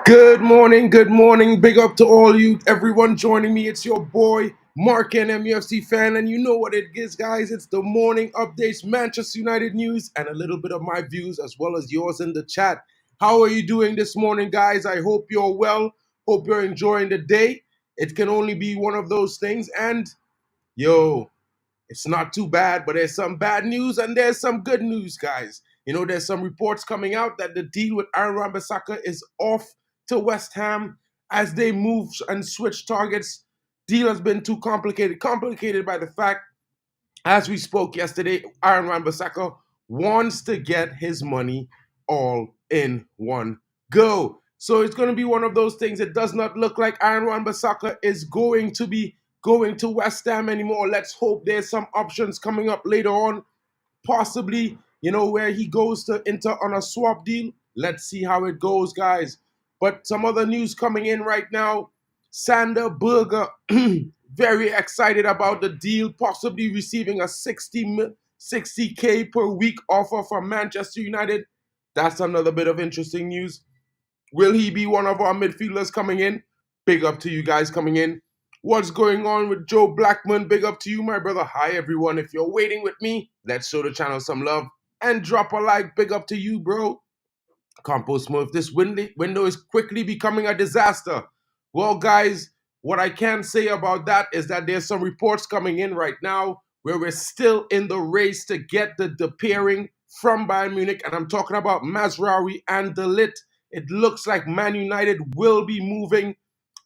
Good morning. Big up to all you, everyone joining me. It's your boy, Mark and MUFC fan, and you know what it is, guys. It's the morning updates, Manchester United news, and a little bit of my views as well as yours in the chat. How are you doing this morning, guys? I hope you're well. Hope you're enjoying the day. It can only be one of those things, and yo, it's not too bad, but there's some bad news and there's some good news, guys. You know, there's some reports coming out that the deal with Wan Bissaka is off to West Ham as they move and switch targets. Deal has been too complicated by the fact, as we spoke yesterday, Wan Bissaka wants to get his money all in one go. So it's going to be one of those things. It does not look like Wan Bissaka is going to be going to West Ham anymore. Let's hope there's some options coming up later on, possibly, you know, where he goes to Inter on a swap deal. Let's see how it goes, guys. But some other news coming in right now. Sander Berge, very excited about the deal, possibly receiving a 60K per week offer from Manchester United. That's another bit of interesting news. Will he be one of our midfielders coming in? Big up to you guys coming in. What's going on with Joe Blackman? Big up to you, my brother. Hi, everyone. If you're waiting with me, let's show the channel some love and drop a like. Big up to you, bro. Compost Smurf, this window is quickly becoming a disaster. Well, guys, what I can say about that is that there's some reports coming in right now where we're still in the race to get the pairing from Bayern Munich, and I'm talking about Mazraoui and de Ligt. It looks like Man United will be moving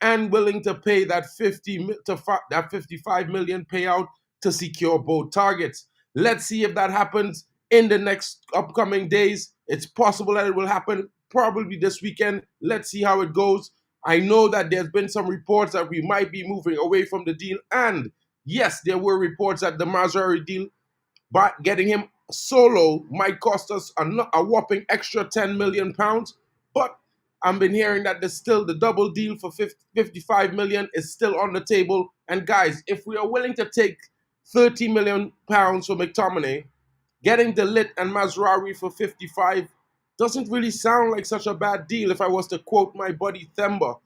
and willing to pay that 55 million payout to secure both targets. Let's see if that happens in the next upcoming days. It's possible that it will happen probably this weekend. Let's see how it goes. I know that there's been some reports that we might be moving away from the deal. And yes, there were reports that the Mazraoui deal, but getting him solo might cost us a whopping extra £10 million. But I've been hearing that there's still the double deal for 55 million is still on the table. And guys, if we are willing to take £30 million for McTominay, getting de Ligt and Mazraoui for 55 doesn't really sound like such a bad deal if I was to quote my buddy Themba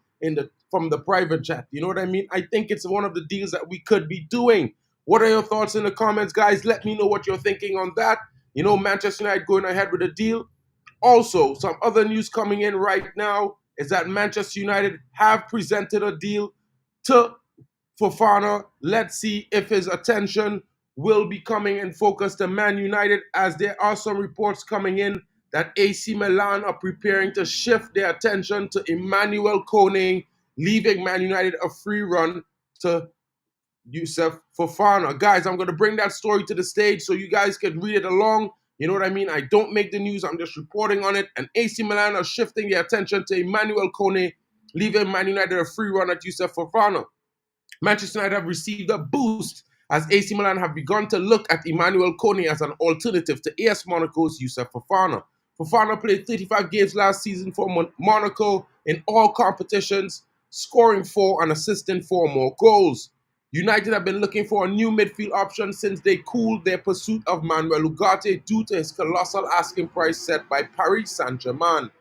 from the private chat. You know what I mean? I think it's one of the deals that we could be doing. What are your thoughts in the comments, guys? Let me know what you're thinking on that. You know, Manchester United going ahead with the deal. Also, some other news coming in right now is that Manchester United have presented a deal to FOFANA. Let's see if his attention will be coming in focus to Man United, as there are some reports coming in that AC Milan are preparing to shift their attention to Emmanuel Koné, leaving Man United a free run to Youssouf Fofana. Guys, I'm going to bring that story to the stage so you guys can read it along. You know what I mean? I don't make the news. I'm just reporting on it. And AC Milan are shifting their attention to Emmanuel Koné, leaving Man United a free run at Youssouf Fofana. Manchester United have received a boost as AC Milan have begun to look at Emmanuel Koné as an alternative to AS Monaco's Youssouf Fofana. Fofana played 35 games last season for Monaco in all competitions, scoring 4 and assisting 4 more goals. United have been looking for a new midfield option since they cooled their pursuit of Manuel Ugarte due to his colossal asking price set by Paris Saint-Germain.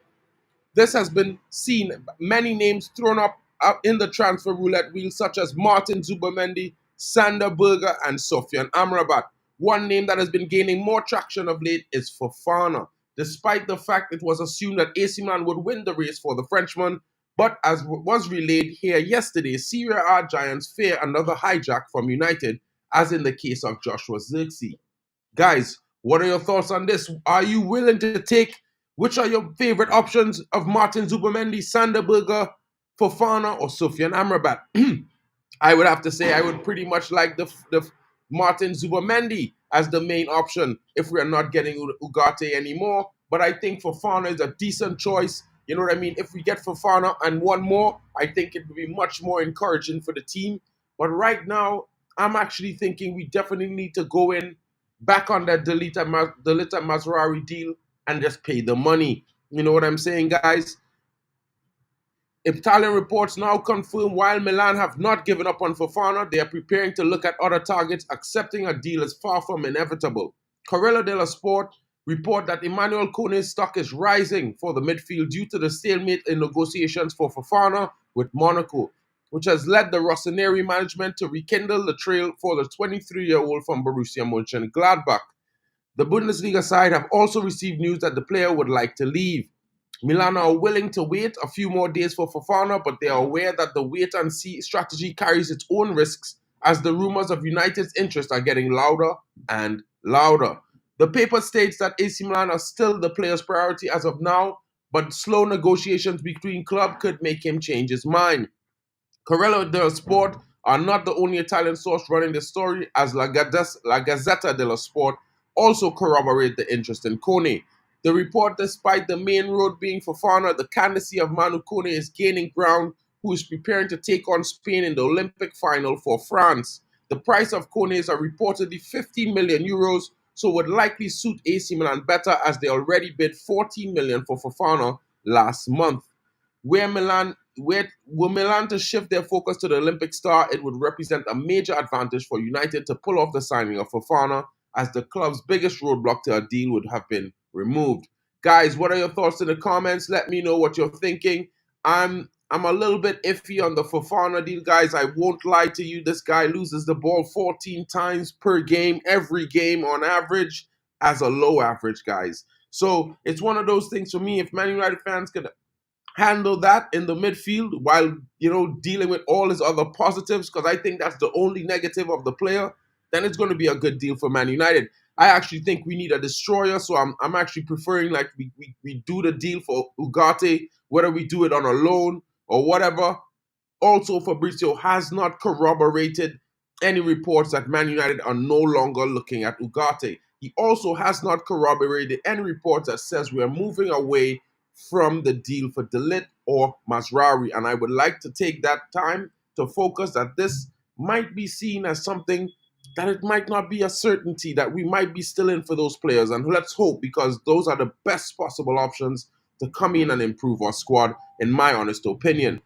This has been seen, many names thrown up in the transfer roulette wheel, such as Martin Zubimendi, Sander Berge, and Sofiane Amrabat. One name that has been gaining more traction of late is Fofana, despite the fact it was assumed that AC Milan would win the race for the Frenchman. But as was relayed here yesterday, Serie A giants fear another hijack from United, as in the case of Joshua Zirkzee. Guys, what are your thoughts on this? Are you willing to take, which are your favorite options of Martin Zubimendi, Sander Berge, Fofana, or Sofiane Amrabat? I would have to say I would pretty much like the Martin Zubimendi as the main option if we're not getting Ugarte anymore. But I think Fofana is a decent choice. You know what I mean? If we get Fofana and one more, I think it would be much more encouraging for the team. But right now, I'm actually thinking we definitely need to go in back on that de Ligt and Mazraoui deal and just pay the money. You know what I'm saying, guys? Italian reports now confirm while Milan have not given up on Fofana, they are preparing to look at other targets. Accepting a deal is far from inevitable. Corriere dello Sport report that Emmanuel Kone's stock is rising for the midfield due to the stalemate in negotiations for FOFANA with Monaco, which has led the Rossoneri management to rekindle the trail for the 23-year-old from Borussia Mönchengladbach. The Bundesliga side have also received news that the player would like to leave. Milan are willing to wait a few more days for Fofana, but they are aware that the wait-and-see strategy carries its own risks as the rumors of United's interest are getting louder and louder. The paper states that AC Milan are still the player's priority as of now, but slow negotiations between clubs could make him change his mind. Corriere dello Sport are not the only Italian source running the story, as La Gazzetta dello Sport also corroborate the interest in Kone. The report, despite the main road being Fofana, the candidacy of Manu Kone is gaining ground, who is preparing to take on Spain in the Olympic final for France. The price of Kone is reportedly 50 million euros, so would likely suit AC Milan better as they already bid 14 million for Fofana last month. Were Milan to shift their focus to the Olympic star, it would represent a major advantage for United to pull off the signing of Fofana, as the club's biggest roadblock to a deal would have been removed. Guys, what are your thoughts in the comments? Let me know what you're thinking. I'm a little bit iffy on the Fofana deal, guys. I won't lie to you. This guy loses the ball 14 times per game, every game on average, as a low average, guys. So it's one of those things for me. If Man United fans could handle that in the midfield while, dealing with all his other positives, because I think that's the only negative of the player, then it's going to be a good deal for Man United. I actually think we need a destroyer, so I'm actually preferring like we do the deal for Ugarte, whether we do it on a loan or whatever. Also, Fabrizio has not corroborated any reports that Man United are no longer looking at Ugarte. He also has not corroborated any reports that says we are moving away from the deal for De Ligt or Mazraoui. And I would like to take that time to focus that this might be seen as something that it might not be a certainty, that we might be still in for those players. And let's hope, because those are the best possible options to come in and improve our squad, in my honest opinion.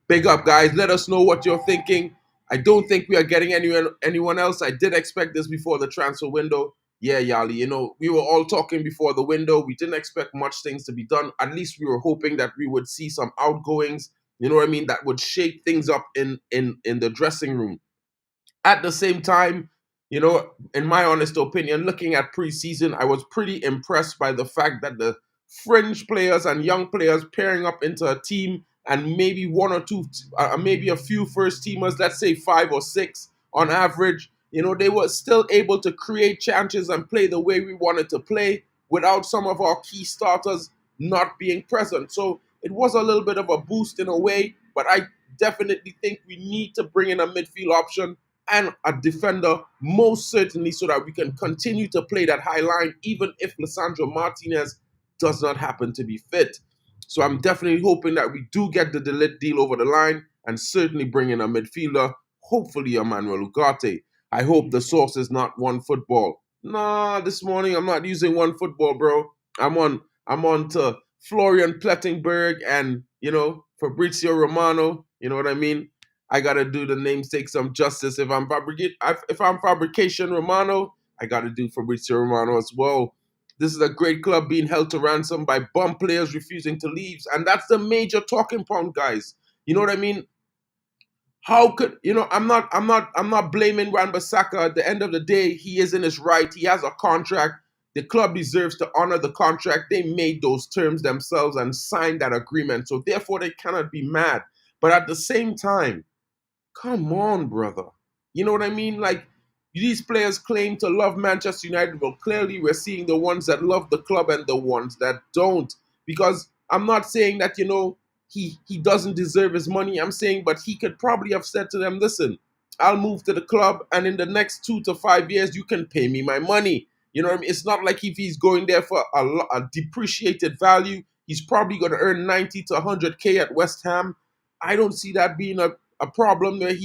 Big up, guys. Let us know what you're thinking. I don't think we are getting anyone else. I did expect this before the transfer window. Yeah, Yali, we were all talking before the window. We didn't expect much things to be done. At least we were hoping that we would see some outgoings, that would shake things up in the dressing room. At the same time, in my honest opinion, looking at preseason, I was pretty impressed by the fact that the fringe players and young players pairing up into a team, and maybe one or two, maybe a few first teamers, let's say 5 or 6 on average, they were still able to create chances and play the way we wanted to play without some of our key starters not being present. So it was a little bit of a boost in a way, but I definitely think we need to bring in a midfield option and a defender, most certainly, so that we can continue to play that high line, even if Lisandro Martinez does not happen to be fit. So I'm definitely hoping that we do get the De Ligt deal over the line and certainly bring in a midfielder, hopefully a Manuel Ugarte. I hope the source is not One Football. Nah, this morning I'm not using One Football, bro. I'm on to Florian Plettenberg and, Fabrizio Romano. You know what I mean? I gotta do the namesake some justice. If I'm Fabrication Romano, I gotta do Fabrizio Romano as well. This is a great club being held to ransom by bum players refusing to leave, and that's the major talking point, guys. You know what I mean? How could I'm not blaming Wan Bissaka. At the end of the day, he is in his right. He has a contract. The club deserves to honor the contract. They made those terms themselves and signed that agreement, so therefore they cannot be mad. But at the same time, come on, brother. You know what I mean? Like, these players claim to love Manchester United, but clearly we're seeing the ones that love the club and the ones that don't. Because I'm not saying that, he doesn't deserve his money. I'm saying, but he could probably have said to them, listen, I'll move to the club, and in the next 2 to 5 years, you can pay me my money. You know what I mean? It's not like if he's going there for a depreciated value, he's probably going to earn 90 to 100K at West Ham. I don't see that being a problem where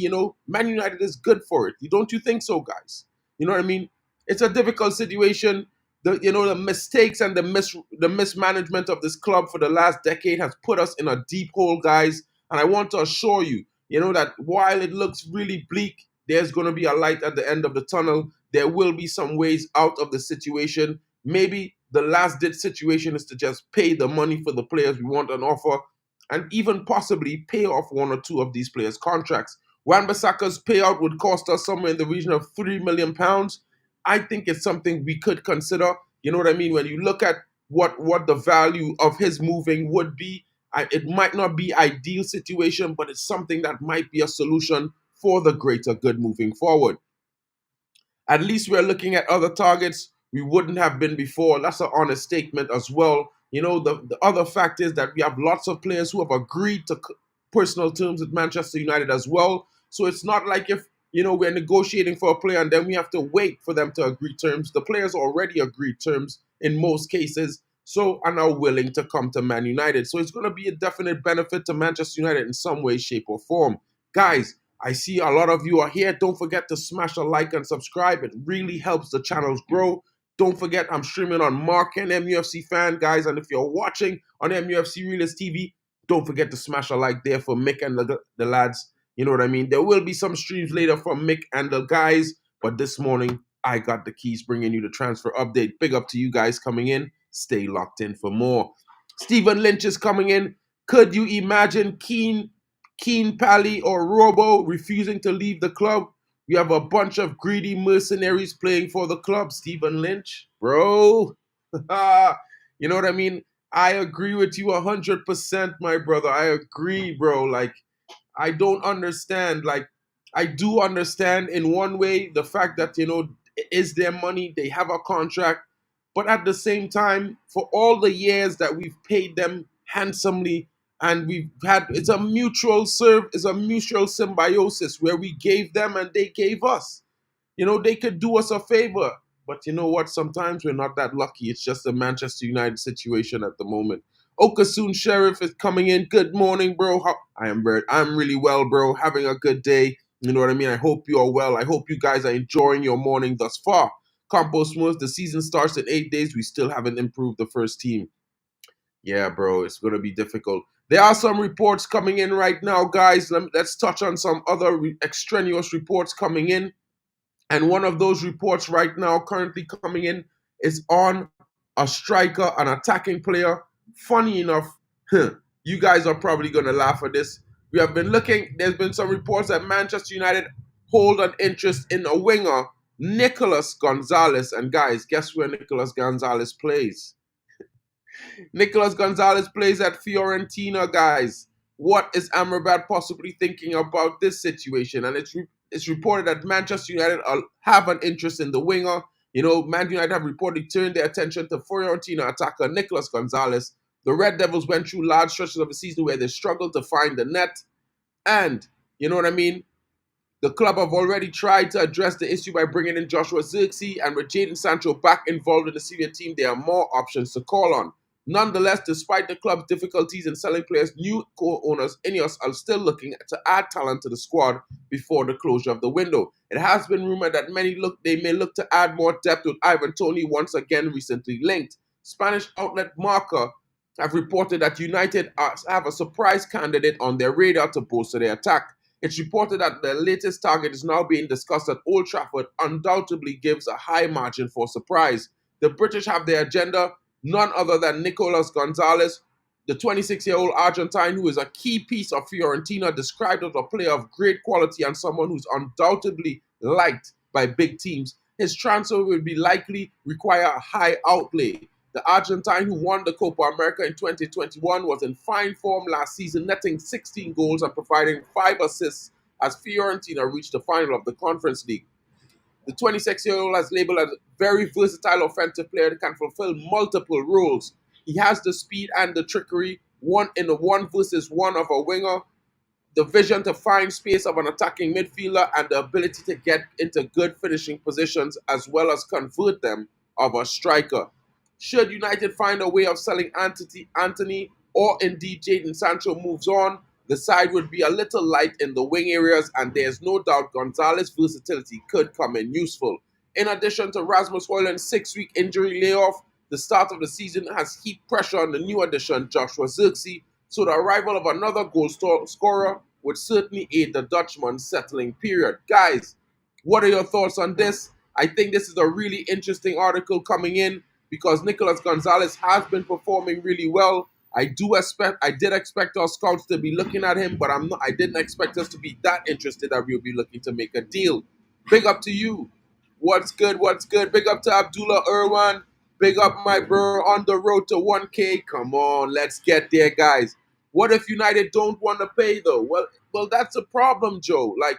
Man United is good for it. Don't you think so, guys? You know what I mean? It's a difficult situation. The mistakes and the mismanagement of this club for the last decade has put us in a deep hole, guys. And I want to assure you, that while it looks really bleak, there's going to be a light at the end of the tunnel. There will be some ways out of the situation. maybe the last ditch situation is to just pay the money for the players we want on offer and even possibly pay off one or two of these players' contracts. Wan Bissaka's payout would cost us somewhere in the region of £3 million. I think it's something we could consider. You know what I mean? When you look at what the value of his moving would be, it might not be ideal situation, but it's something that might be a solution for the greater good moving forward. At least we're looking at other targets we wouldn't have been before. That's an honest statement as well. You know, the other fact is that we have lots of players who have agreed to personal terms with Manchester United as well. So it's not like if, you know, we're negotiating for a player and then we have to wait for them to agree terms. The players already agreed terms in most cases, so are now willing to come to Man United. So it's going to be a definite benefit to Manchester United in some way, shape, or form. Guys, I see a lot of you are here. Don't forget to smash a like and subscribe. It really helps the channels grow. Don't forget, I'm streaming on Mark and MUFCFAN, guys. And if you're watching on MUFC Realist TV, don't forget to smash a like there for Mick and the lads. You know what I mean? There will be some streams later from Mick and the guys. But this morning, I got the keys bringing you the transfer update. Big up to you guys coming in. Stay locked in for more. Stephen Lynch is coming in. Could you imagine Keen Pally or Robo refusing to leave the club? We have a bunch of greedy mercenaries playing for the club. Stephen Lynch, bro. You know what I mean? I agree with you 100%, my brother. I agree, bro. Like, I don't understand. Like, I do understand in one way the fact that, you know, it is their money. They have a contract. But at the same time, for all the years that we've paid them handsomely, and we've had, it's a mutual symbiosis where we gave them and they gave us. You know, they could do us a favor, but you know what? Sometimes we're not that lucky. It's just a Manchester United situation at the moment. Okasun Sheriff is coming in. Good morning, bro. I'm really well, bro. Having a good day. You know what I mean? I hope you are well. I hope you guys are enjoying your morning thus far. Compost Moves, the season starts in 8 days. We still haven't improved the first team. Yeah, bro, it's going to be difficult. There are some reports coming in right now, guys. Let's touch on some other extraneous reports coming in. And one of those reports right now currently coming in is on a striker, an attacking player. Funny enough, you guys are probably going to laugh at this. We have been looking, there's been some reports that Manchester United hold an interest in a winger, Nicolas Gonzalez. And guys, guess where Nicolas Gonzalez plays? Nicolas Gonzalez plays at Fiorentina, guys. What is Amrabat possibly thinking about this situation? And it's reported that Manchester United have an interest in the winger. You know, Man United have reportedly turned their attention to Fiorentina attacker Nicolas Gonzalez. The Red Devils went through large stretches of the season where they struggled to find the net. And, you know what I mean? The club have already tried to address the issue by bringing in Joshua Zirkzee, and with Jadon Sancho back involved in the senior team, there are more options to call on. Nonetheless, despite the club's difficulties in selling players, new co-owners Ineos are still looking to add talent to the squad before the closure of the window. It has been rumored that they may look to add more depth, with Ivan Toney once again recently linked. Spanish outlet Marca have reported that United have a surprise candidate on their radar to bolster their attack. It's reported that the latest target is now being discussed at Old Trafford, undoubtedly gives a high margin for surprise. The British have their agenda, none other than Nicolas Gonzalez, the 26-year-old Argentine who is a key piece of Fiorentina, described as a player of great quality and someone who's undoubtedly liked by big teams. His transfer will be likely require a high outlay. The Argentine who won the Copa America in 2021 was in fine form last season, netting 16 goals and providing 5 assists as Fiorentina reached the final of the Conference League. The 26-year-old is labeled as a very versatile offensive player that can fulfill multiple roles. He has the speed and the trickery, one in the 1-versus-1 of a winger, the vision to find space of an attacking midfielder, and the ability to get into good finishing positions as well as convert them of a striker. Should United find a way of selling Anthony or indeed Jadon Sancho moves on, the side would be a little light in the wing areas, and there's no doubt Gonzalez's versatility could come in useful. In addition to Rasmus Højlund's 6-week injury layoff, the start of the season has heaped pressure on the new addition Joshua Zirkzee, so the arrival of another goal scorer would certainly aid the Dutchman's settling period. Guys, what are your thoughts on this? I think this is a really interesting article coming in. because Nicolas Gonzalez has been performing really well. I did expect our scouts to be looking at him, but I didn't expect us to be that interested that we'll be looking to make a deal. Big up to you. What's good? What's good? Big up to Abdullah Irwan. Big up my bro on the road to 1K. Come on, let's get there, guys. What if United don't want to pay though? Well, that's a problem, Joe. Like,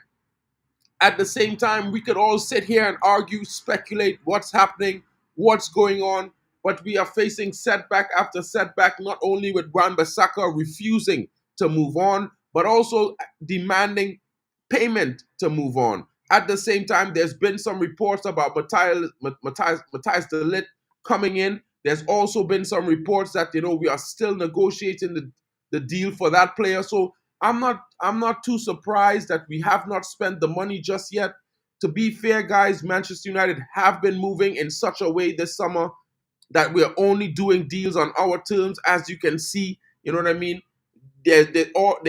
at the same time, we could all sit here and argue, speculate what's happening, what's going on, but we are facing setback after setback, not only with Wan Bissaka refusing to move on, but also demanding payment to move on. At the same time, there's been some reports about Matthijs de Ligt coming in. There's also been some reports that, we are still negotiating the deal for that player. So I'm not too surprised that we have not spent the money just yet. To be fair, guys, Manchester United have been moving in such a way this summer that we're only doing deals on our terms, as you can see. You know what I mean? There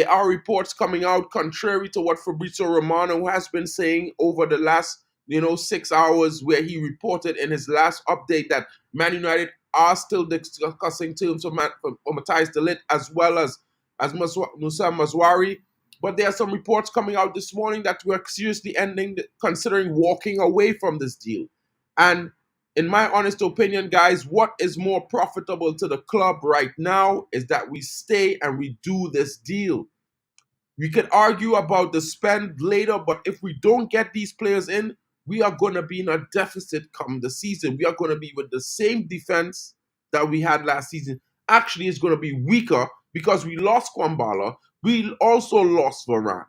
are reports coming out contrary to what Fabrizio Romano has been saying over the last 6 hours, where he reported in his last update that Man United are still discussing terms for Matthijs de Ligt as well as Moussa Mazraoui. But there are some reports coming out this morning that we're seriously considering walking away from this deal. And in my honest opinion, guys, what is more profitable to the club right now is that we stay and we do this deal. We could argue about the spend later, but if we don't get these players in, we are going to be in a deficit come the season. We are going to be with the same defense that we had last season. Actually, it's going to be weaker because we lost Kwambala. We also lost Varane.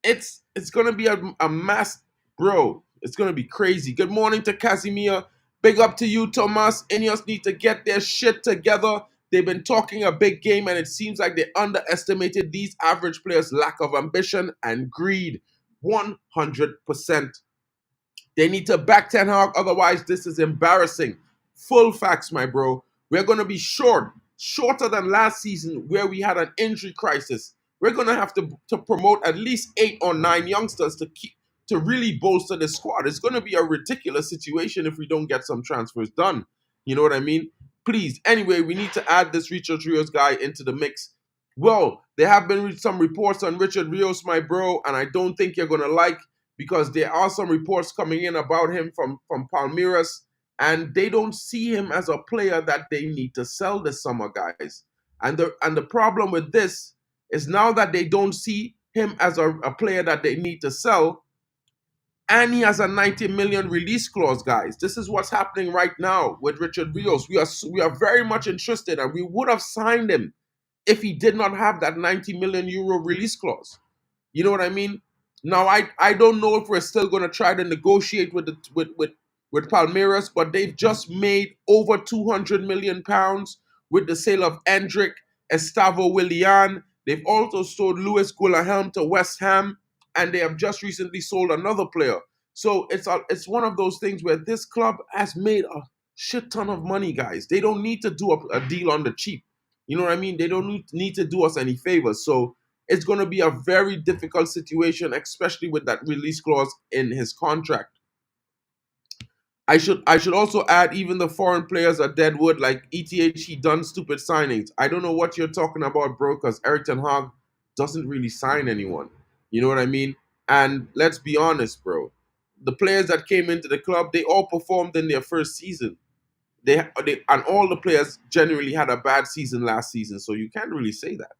It's going to be a mass, bro. It's going to be crazy. Good morning to Casimir. Big up to you, Thomas. Ineos need to get their shit together. They've been talking a big game, and it seems like they underestimated these average players' lack of ambition and greed. 100%. They need to back Ten Hag, otherwise this is embarrassing. Full facts, my bro. We're going to be shorter than last season, where we had an injury crisis. We're going to have to promote at least 8 or 9 youngsters to really bolster the squad. It's going to be a ridiculous situation if we don't get some transfers done. You know what I mean? Please. Anyway, we need to add this Richard Rios guy into the mix. Well, there have been some reports on Richard Rios, my bro, and I don't think you're going to like, because there are some reports coming in about him from Palmeiras, and they don't see him as a player that they need to sell this summer, guys. And the problem with this is, now that they don't see him as a player that they need to sell, and he has a 90 million release clause, guys. This is what's happening right now with Richard Rios. We are very much interested, and we would have signed him if he did not have that 90 million euro release clause. You know what I mean? Now, I don't know if we're still going to try to negotiate with Palmeiras, but they've just made over 200 million pounds with the sale of Endrick, Estavo Willian. They've also sold Louis Gullahelm to West Ham, and they have just recently sold another player. So it's one of those things where this club has made a shit ton of money, guys. They don't need to do a deal on the cheap. You know what I mean? They don't need to do us any favors. So it's going to be a very difficult situation, especially with that release clause in his contract. I should also add, even the foreign players are dead wood, like ETH. He done stupid signings. I don't know what you're talking about, bro, because Erik ten Hag doesn't really sign anyone. You know what I mean? And let's be honest, bro. The players that came into the club, they all performed in their first season. And all the players generally had a bad season last season, so you can't really say that.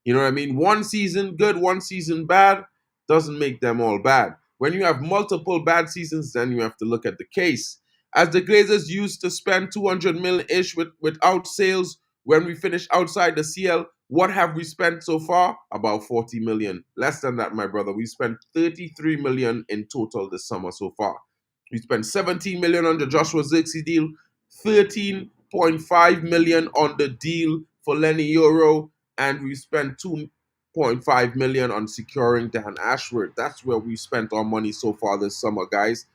You know what I mean? One season good, one season bad doesn't make them all bad. When you have multiple bad seasons, then you have to look at the case. As the Glazers used to spend 200 mil-ish without sales when we finished outside the CL, what have we spent so far? About 40 million. Less than that, my brother. We spent 33 million in total this summer so far. We spent 17 million on the Joshua Zirkzee deal, 13.5 million on the deal for Leny Yoro, and we spent 2.5 million on securing Dan Ashworth. That's where we spent our money so far this summer, guys.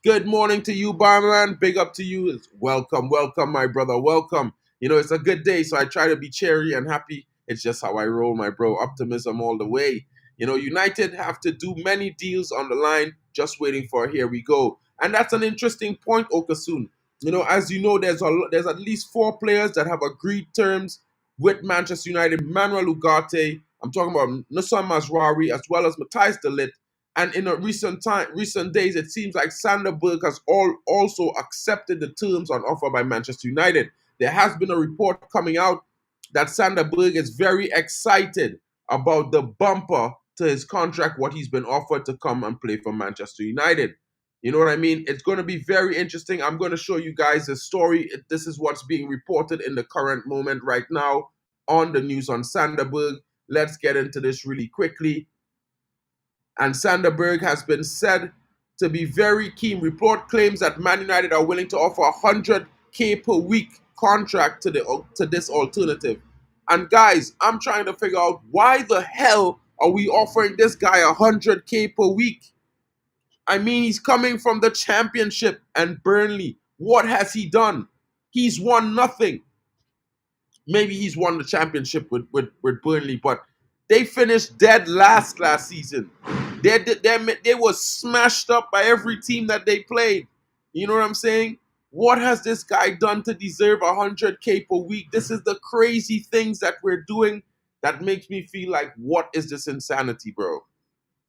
Good morning to you, barman. Big up to you. Welcome, my brother. Welcome. It's a good day, so I try to be cheery and happy. It's just how I roll, my bro. Optimism all the way. United have to do many deals on the line, just waiting for here we go. And that's an interesting point, Okasun. As you know, there's at least 4 players that have agreed terms with Manchester United. Manuel Ugarte, I'm talking about Nusa Mazraoui, as well as Matthijs de Ligt. And in a recent days, it seems like Centerback has also accepted the terms on offer by Manchester United. There has been a report coming out that Centerback is very excited about the bumper to his contract, what he's been offered to come and play for Manchester United. You know what I mean? It's going to be very interesting. I'm going to show you guys the story. This is what's being reported in the current moment right now on the news on Centerback. Let's get into this really quickly. And Centerback has been said to be very keen. Report claims that Man United are willing to offer 100K per week contract to this alternative. And guys, I'm trying to figure out why the hell are we offering this guy 100K per week? I mean, he's coming from the Championship and Burnley. What has he done? He's won nothing. Maybe he's won the Championship with Burnley, but they finished dead last season. They were smashed up by every team that they played. You know what I'm saying? What has this guy done to deserve 100K per week? This is the crazy things that we're doing that makes me feel like, what is this insanity, bro?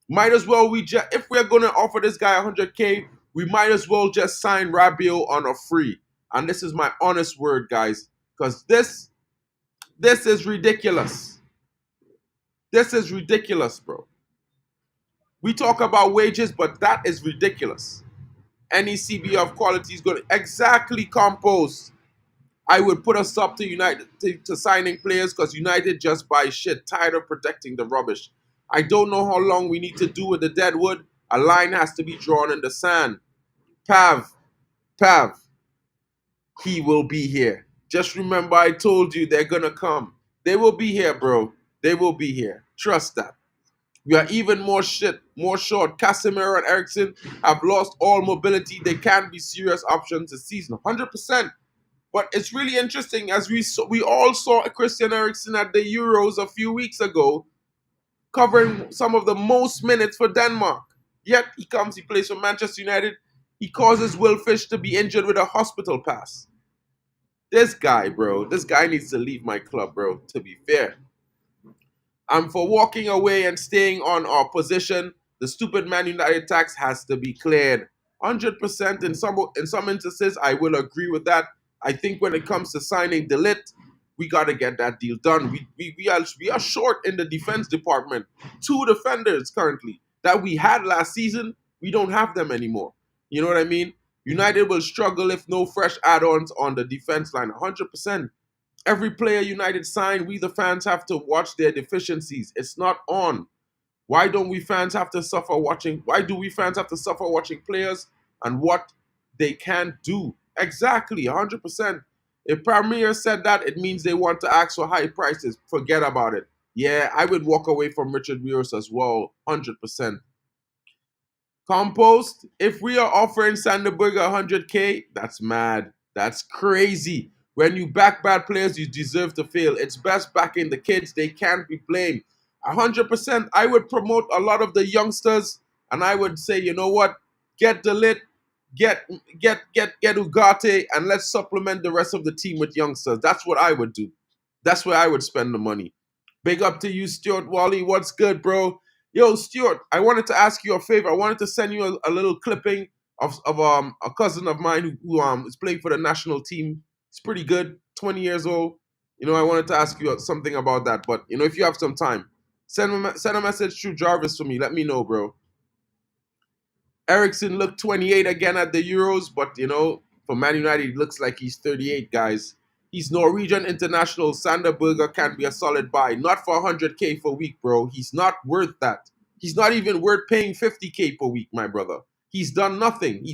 Might as well if we're gonna offer this guy 100K, we might as well just sign Rabiot on a free. And this is my honest word, guys, because this is ridiculous. This is ridiculous, bro. We talk about wages, but that is ridiculous. Any CB of quality is going to exactly compose. I would put us up to United to signing players because United just buy shit. Tired of protecting the rubbish. I don't know how long we need to do with the dead wood. A line has to be drawn in the sand. Pav, he will be here. Just remember I told you they're going to come. They will be here, bro. They will be here. Trust that. We are even more short. Casemiro and Eriksen have lost all mobility. They can be serious options this season, 100%. But it's really interesting, as we all saw Christian Eriksen at the Euros a few weeks ago, covering some of the most minutes for Denmark. Yet he plays for Manchester United. He causes Will Fish to be injured with a hospital pass. This guy, bro, this guy needs to leave my club, bro, to be fair. And for walking away and staying on our position, the stupid Man United tax has to be cleared. 100% in some instances, I will agree with that. I think when it comes to signing de Ligt, we got to get that deal done. We are short in the defense department. 2 defenders currently that we had last season. We don't have them anymore. You know what I mean? United will struggle if no fresh add-ons on the defense line. 100%. Every player United signed, we the fans have to watch their deficiencies. It's not on. Why do we fans have to suffer watching players and what they can't do? Exactly, 100%. If Premier said that, it means they want to ask for high prices. Forget about it. Yeah, I would walk away from Richard Rios as well, 100%. Compost, if we are offering Sanderberg 100K, that's mad. That's crazy. When you back bad players, you deserve to fail. It's best backing the kids. They can't be blamed. 100%. I would promote a lot of the youngsters, and I would say, you know what? Get de Ligt, get Ugarte, and let's supplement the rest of the team with youngsters. That's what I would do. That's where I would spend the money. Big up to you, Stuart Wally. What's good, bro? Yo, Stuart, I wanted to ask you a favor. I wanted to send you a little clipping of a cousin of mine who is playing for the national team. It's pretty good, 20 years old. I wanted to ask you something about that. But, if you have some time, send a message through Jarvis for me. Let me know, bro. Eriksen looked 28 again at the Euros, but, for Man United, he looks like he's 38, guys. He's Norwegian international. Sander Berge can be a solid buy. Not for 100K per week, bro. He's not worth that. He's not even worth paying 50K per week, my brother. He's done nothing.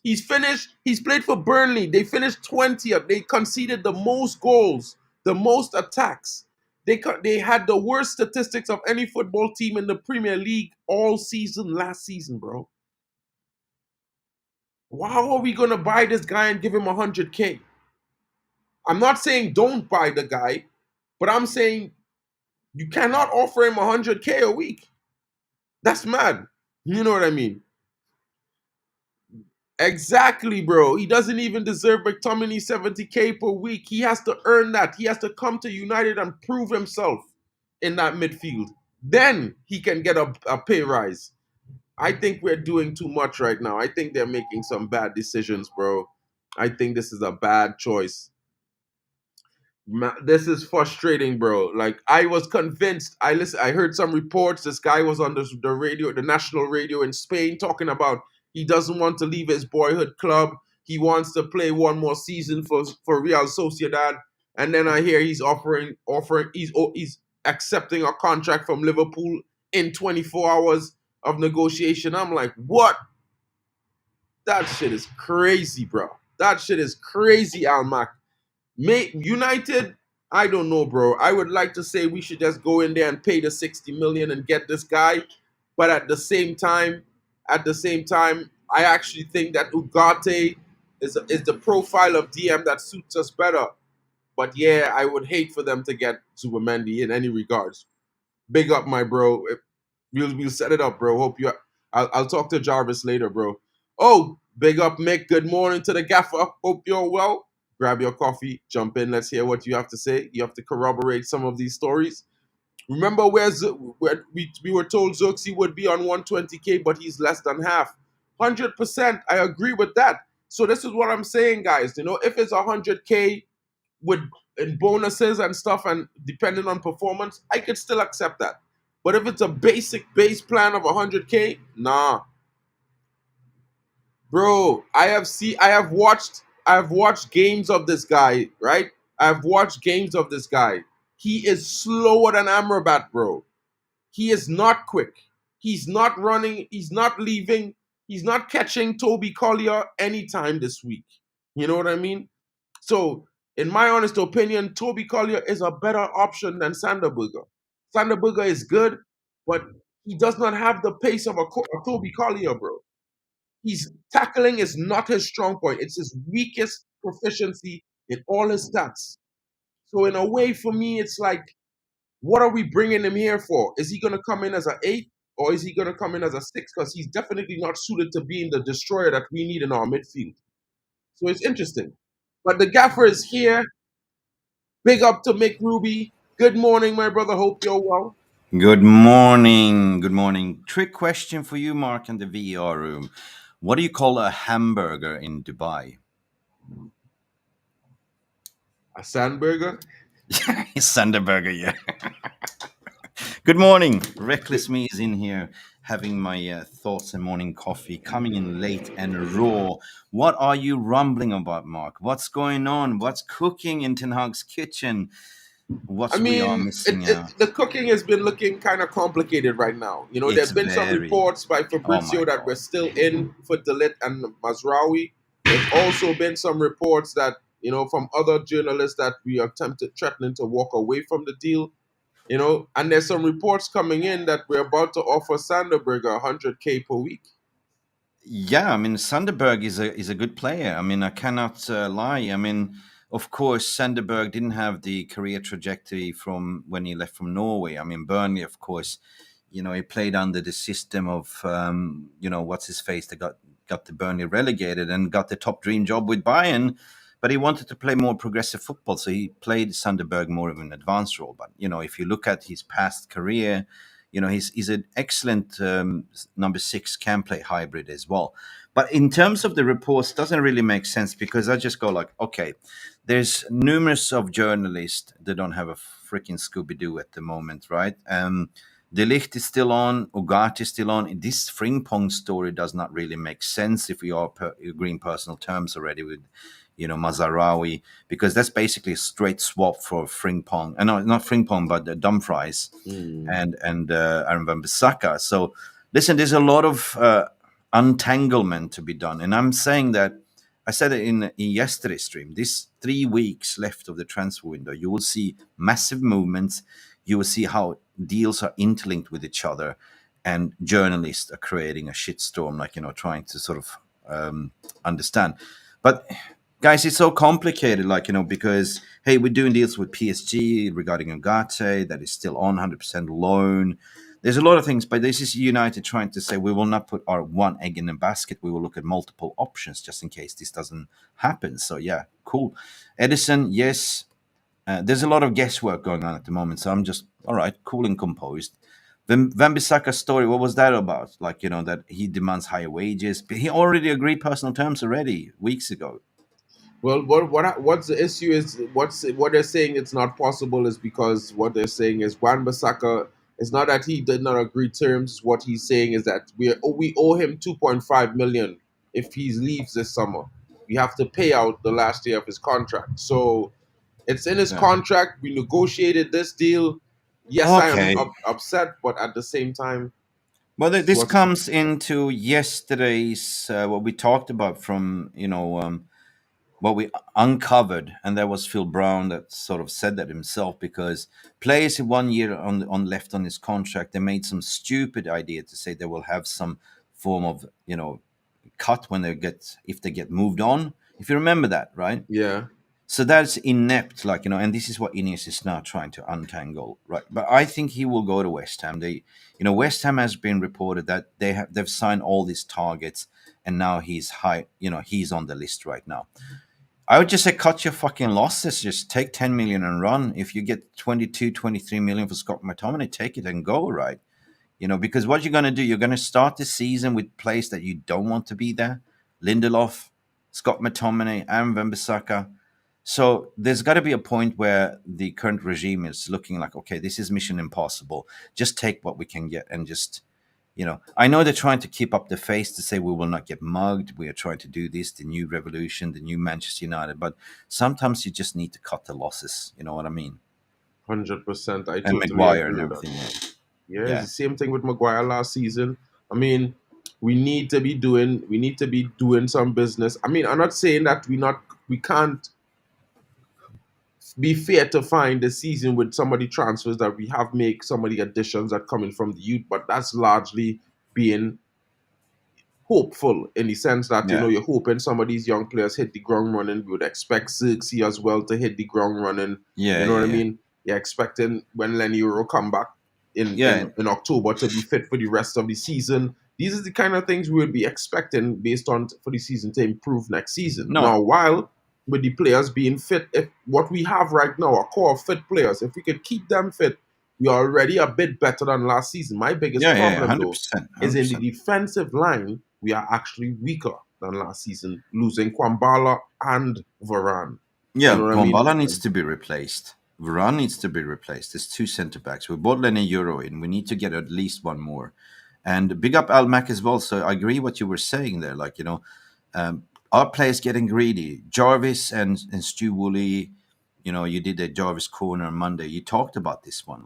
He's finished. He's played for Burnley. They finished 20th. They conceded the most goals, the most attacks. They had the worst statistics of any football team in the Premier League all season last season, bro. How are we going to buy this guy and give him 100K? I'm not saying don't buy the guy, but I'm saying you cannot offer him 100K a week. That's mad. You know what I mean? Exactly, bro. He doesn't even deserve McTominay 70K per week. He has to earn that. He has to come to United and prove himself in that midfield. Then he can get a pay rise. I think we're doing too much right now. I think they're making some bad decisions, bro. I think this is a bad choice. This is frustrating, bro. Like I was convinced. I heard some reports. This guy was on the radio, the national radio in Spain, talking about he doesn't want to leave his boyhood club. He wants to play one more season for Real Sociedad. And then I hear he's he's accepting a contract from Liverpool in 24 hours of negotiation. I'm like, what? That shit is crazy, bro. That shit is crazy, Almac. United, I don't know, bro. I would like to say we should just go in there and pay the 60 million and get this guy, but at the same time, I actually think that Ugarte is the profile of DM that suits us better. But yeah, I would hate for them to get Zubimendi in any regards. Big up, my bro. We'll set it up, bro. Hope you. I'll talk to Jarvis later, bro. Oh, big up, Mick. Good morning to the gaffer. Hope you're well. Grab your coffee, jump in. Let's hear what you have to say. You have to corroborate some of these stories. Remember where we were told Zuxi would be on 120K, but he's less than half. 100%. I agree with that. So this is what I'm saying, guys. You know, if it's 100K with and bonuses and stuff, and depending on performance, I could still accept that. But if it's a basic base plan of 100K, nah, bro. I have watched games of this guy, right? I've watched games of this guy. He is slower than Amrabat, bro. He is not quick. He's not running. He's not leaving. He's not catching Toby Collier anytime this week. You know what I mean? So, in my honest opinion, Toby Collier is a better option than Sanderberger. Sanderberger is good, but he does not have the pace of a Toby Collier, bro. He's tackling is not his strong point. It's his weakest proficiency in all his stats. So in a way, for me, it's like, what are we bringing him here for? Is he going to come in as an 8 or is he going to come in as a 6? Because he's definitely not suited to being the destroyer that we need in our midfield. So it's interesting. But the gaffer is here. Big up to Mick Ruby. Good morning, my brother. Hope you're well. Good morning. Good morning. Trick question for you, Mark, in the VR room. What do you call a hamburger in Dubai? A Sandburger. Sanderburger, yeah. Good morning. Reckless Me is in here having my thoughts and morning coffee, coming in late and raw. What are you rumbling about, Mark? What's going on? What's cooking in Ten Hag's kitchen? I What we are mean, missing out? the cooking has been looking kind of complicated right now. You know, there It's have been some very, reports by oh my Fabrizio that we're God. still in for Dalit and Mazraoui. There's also been some reports that, you know, from other journalists that we are threatening to walk away from the deal. You know, and there's some reports coming in that we're about to offer Sanderberger 100K per week. Yeah, I mean, Sanderberg is a good player. I mean, I cannot lie. I mean, of course, Sanderberg didn't have the career trajectory from when he left from Norway. I mean, Burnley, of course, he played under the system of what's his face that got the Burnley relegated and got the top dream job with Bayern. But he wanted to play more progressive football, so he played Sanderberg more of an advanced role. But if you look at his past career, he's an excellent number 6 can play hybrid as well. But in terms of the reports, doesn't really make sense because I just go like, okay, there's numerous of journalists that don't have a freaking Scooby Doo at the moment, right? The LIGT is still on, Ugarte is still on. This Frimpong story does not really make sense if we are agreeing personal terms already with Mazarawi, because that's basically a straight swap for Frimpong. No, not Frimpong, but Dumfries and Wan Bissaka. So listen, there's a lot of untanglement to be done, and I'm saying that. I said it in yesterday's stream. This 3 weeks left of the transfer window, you will see massive movements. You will see how deals are interlinked with each other, and journalists are creating a shitstorm, trying to sort of understand. But guys, it's so complicated, because hey, we're doing deals with PSG regarding Ugarte that is still on 100% loan. there's a lot of things, but this is United trying to say we will not put our one egg in the basket. We will look at multiple options just in case this doesn't happen. So yeah, cool. Edison, yes. There's a lot of guesswork going on at the moment, so I'm just all right, cool and composed. Van Bissaka's story, what was that about? Like, that he demands higher wages, but he already agreed personal terms already weeks ago. Well, what's the issue is what they're saying it's not possible is because what they're saying is Wan Bissaka. It's not that he did not agree terms. What he's saying is that we owe him 2.5 million if he leaves this summer. We have to pay out the last year of his contract. So it's in his Yeah. contract. We negotiated this deal. Yes, I am Okay. upset, but at the same time, Well, it's this what's comes into yesterday's what we talked about from what we uncovered, and that was Phil Brown that sort of said that himself, because players in 1 year on left on his contract, they made some stupid idea to say they will have some form of cut when if they get moved on. If you remember that, right? yeah, So that's inept, and this is what Ineos is now trying to untangle, right? But I think he will go to West Ham. West Ham has been reported that they've signed all these targets, and now he's high. He's on the list right now. I would just say cut your fucking losses. Just take 10 million and run. If you get 22, 23 million for Scott Mctomminay, take it and go, right? Because what you're going to do, you're going to start the season with players that you don't want to be there. Lindelof, Scott McTominay, and Wan Bissaka. So there's got to be a point where the current regime is looking like, okay, this is mission impossible. Just take what we can get and just, I know they're trying to keep up the face to say we will not get mugged. We are trying to do this, the new revolution, the new Manchester United. But sometimes you just need to cut the losses. You know what I mean? 100%. I And totally Maguire agree and with that. everything. Yeah. Yeah, it's Yeah. the same thing with Maguire last season. I mean, we need to be doing some business. I mean, I'm not saying that we can't be fair to find the season with some of the transfers that we have make, some of the additions that coming from the youth, but that's largely being hopeful in the sense that Yeah. you're hoping some of these young players hit the ground running. We would expect Xerxes as well to hit the ground running. Yeah. You know what Yeah. I Yeah. mean? You're expecting when Leny Yoro come back in, Yeah. in in October to be fit for the rest of the season. These are the kind of things we would be expecting based on for the season to improve next season. No. Now, while with the players being fit, if what we have right now, a core of fit players, if we could keep them fit, we are already a bit better than last season. My biggest Yeah. Yeah. problem Hundred though percent. is Hundred in the percent. defensive line, we are actually weaker than last season, losing Kwambala and Varane. You Yeah. know what I mean? Gombala needs to be replaced. Varane needs to be replaced. There's two centre backs. We bought Leny Yoro in. We need to get at least one more. And big up Al Mac as well. So I agree what you were saying there. Our players getting greedy. Jarvis and Stu Woolley, you did a Jarvis corner on Monday. You talked about this one,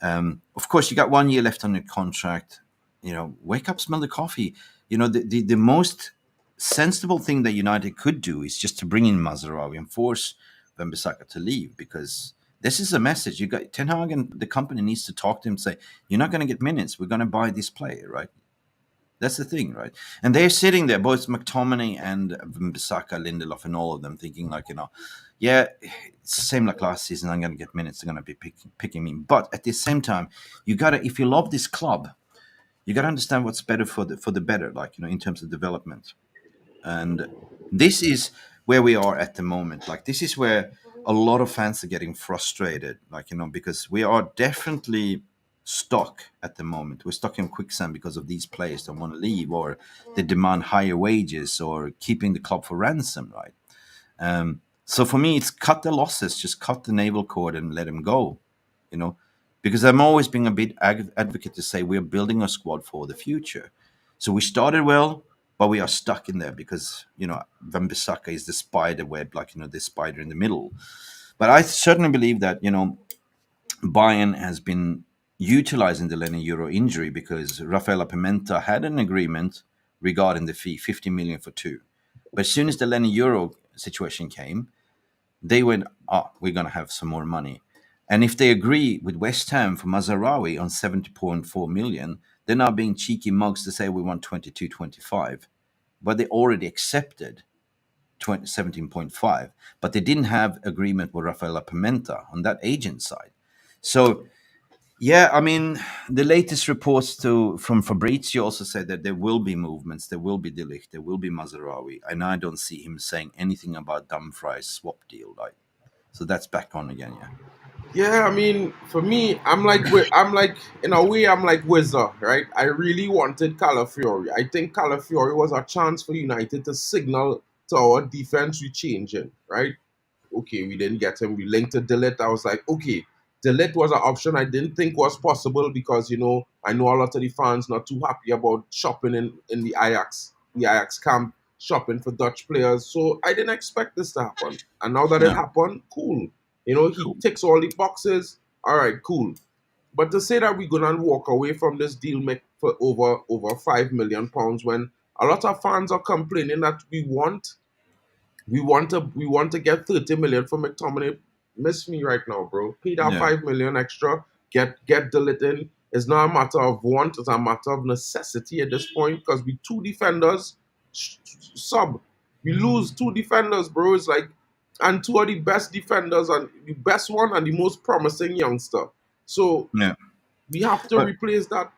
of course, you got 1 year left on your contract. Wake up, smell the coffee. The most sensible thing that United could do is just to bring in Mazraoui and force Wan Bissaka to leave, because this is a message. You got Ten Hag and the company needs to talk to him and say, you're not going to get minutes. We're going to buy this player, right? That's the thing, right? And they're sitting there, both McTominay and Bissaka, Lindelof, and all of them, thinking yeah, it's the same like last season. I'm going to get minutes. They're going to be picking me. But at the same time, you got to, if you love this club, you got to understand what's better for the better, in terms of development. And this is where we are at the moment. This is where a lot of fans are getting frustrated, because we are definitely stuck at the moment. We're stuck in quicksand because of these players that want to leave, or they demand higher wages, or keeping the club for ransom, right? So for me, it's cut the losses, just cut the naval cord and let him go, you know, because I'm always being a bit advocate to say we're building a squad for the future. So we started well, but we are stuck in there because, Wan Bissaka is the spider web, the spider in the middle. But I certainly believe that, Bayern has been utilizing the Leny Yoro injury, because Rafaela Pimenta had an agreement regarding the fee, 50 million for two. But as soon as the Leny Yoro situation came, they went, we're going to have some more money. And if they agree with West Ham for Mazraoui on 70.4 million, they're now being cheeky mugs to say we want 22, 25. But they already accepted 17.5. But they didn't have agreement with Rafaela Pimenta on that agent side. So Yeah, I mean, the latest reports from Fabrizio also said that there will be movements, there will be De Ligt, there will be Mazarawi, and I don't see him saying anything about Dumfries swap deal. Like, so that's back on again. Yeah, Yeah, I mean, for me, I'm like in a way, I'm like Wizard, right? I really wanted Calafiori. I think Calafiori was a chance for United to signal to our defense we changing, right? Okay, we didn't get him. We linked to Delete. I was like, okay, Delete was an option I didn't think was possible because I know a lot of the fans not too happy about shopping in the Ajax camp, shopping for Dutch players. So I didn't expect this to happen, and now that it no, happened, cool. He cool. ticks all the boxes. All right, cool. But to say that we're gonna walk away from this deal make for over £5 million when a lot of fans are complaining that we want to get 30 million for McTominay. Miss me right now, bro. Pay that Yeah, 5 million extra. Get Dillit in. It's not a matter of want, it's a matter of necessity at this point because we two defenders sub. We lose two defenders, bro. It's like and two of the best defenders and the best one and the most promising youngster. So yeah. we have to But replace that.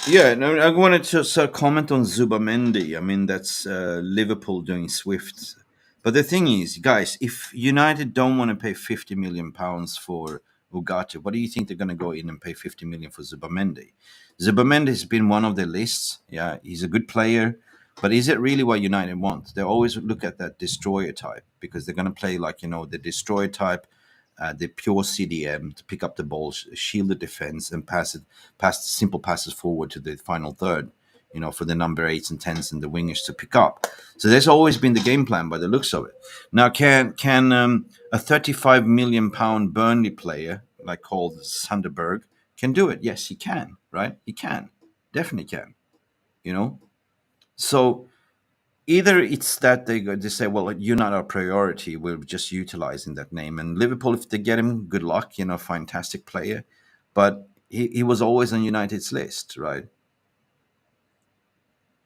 yeah, no, I wanted to sort of comment on Zubamendi. I mean, that's Liverpool doing Swift. But the thing is, guys, if United don't want to pay £50 million for Ugarte, what do you think they're going to go in and pay 50 million for Zubamendi? Zubamendi has been one of their lists. Yeah, he's a good player, but is it really what United want? They always look at that destroyer type because they're going to play like the destroyer type, the pure CDM to pick up the ball, shield the defense, and pass simple passes forward to the final third. For the number eights and tens and the wingers to pick up. So there's always been the game plan by the looks of it. Now, can a 35 million pound Burnley player like called Sunderberg can do it? Yes, he can. Right? He can, definitely can. You know. So either it's that they say, well, you're not our priority, we're just utilizing that name. And Liverpool, if they get him, good luck, fantastic player, but he was always on United's list, right?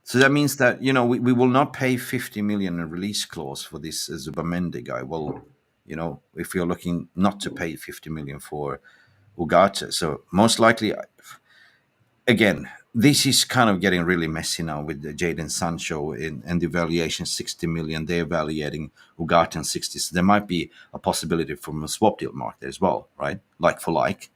So that means that we will not pay 50 million in release clause for this Zubamendi guy. Well, if you're looking not to pay 50 million for Ugarte, so most likely, again, this is kind of getting really messy now with the Jadon Sancho and the valuation 60 million. They're evaluating Ugarte on 60. So there might be a possibility from a swap deal market as well, right? Like for like.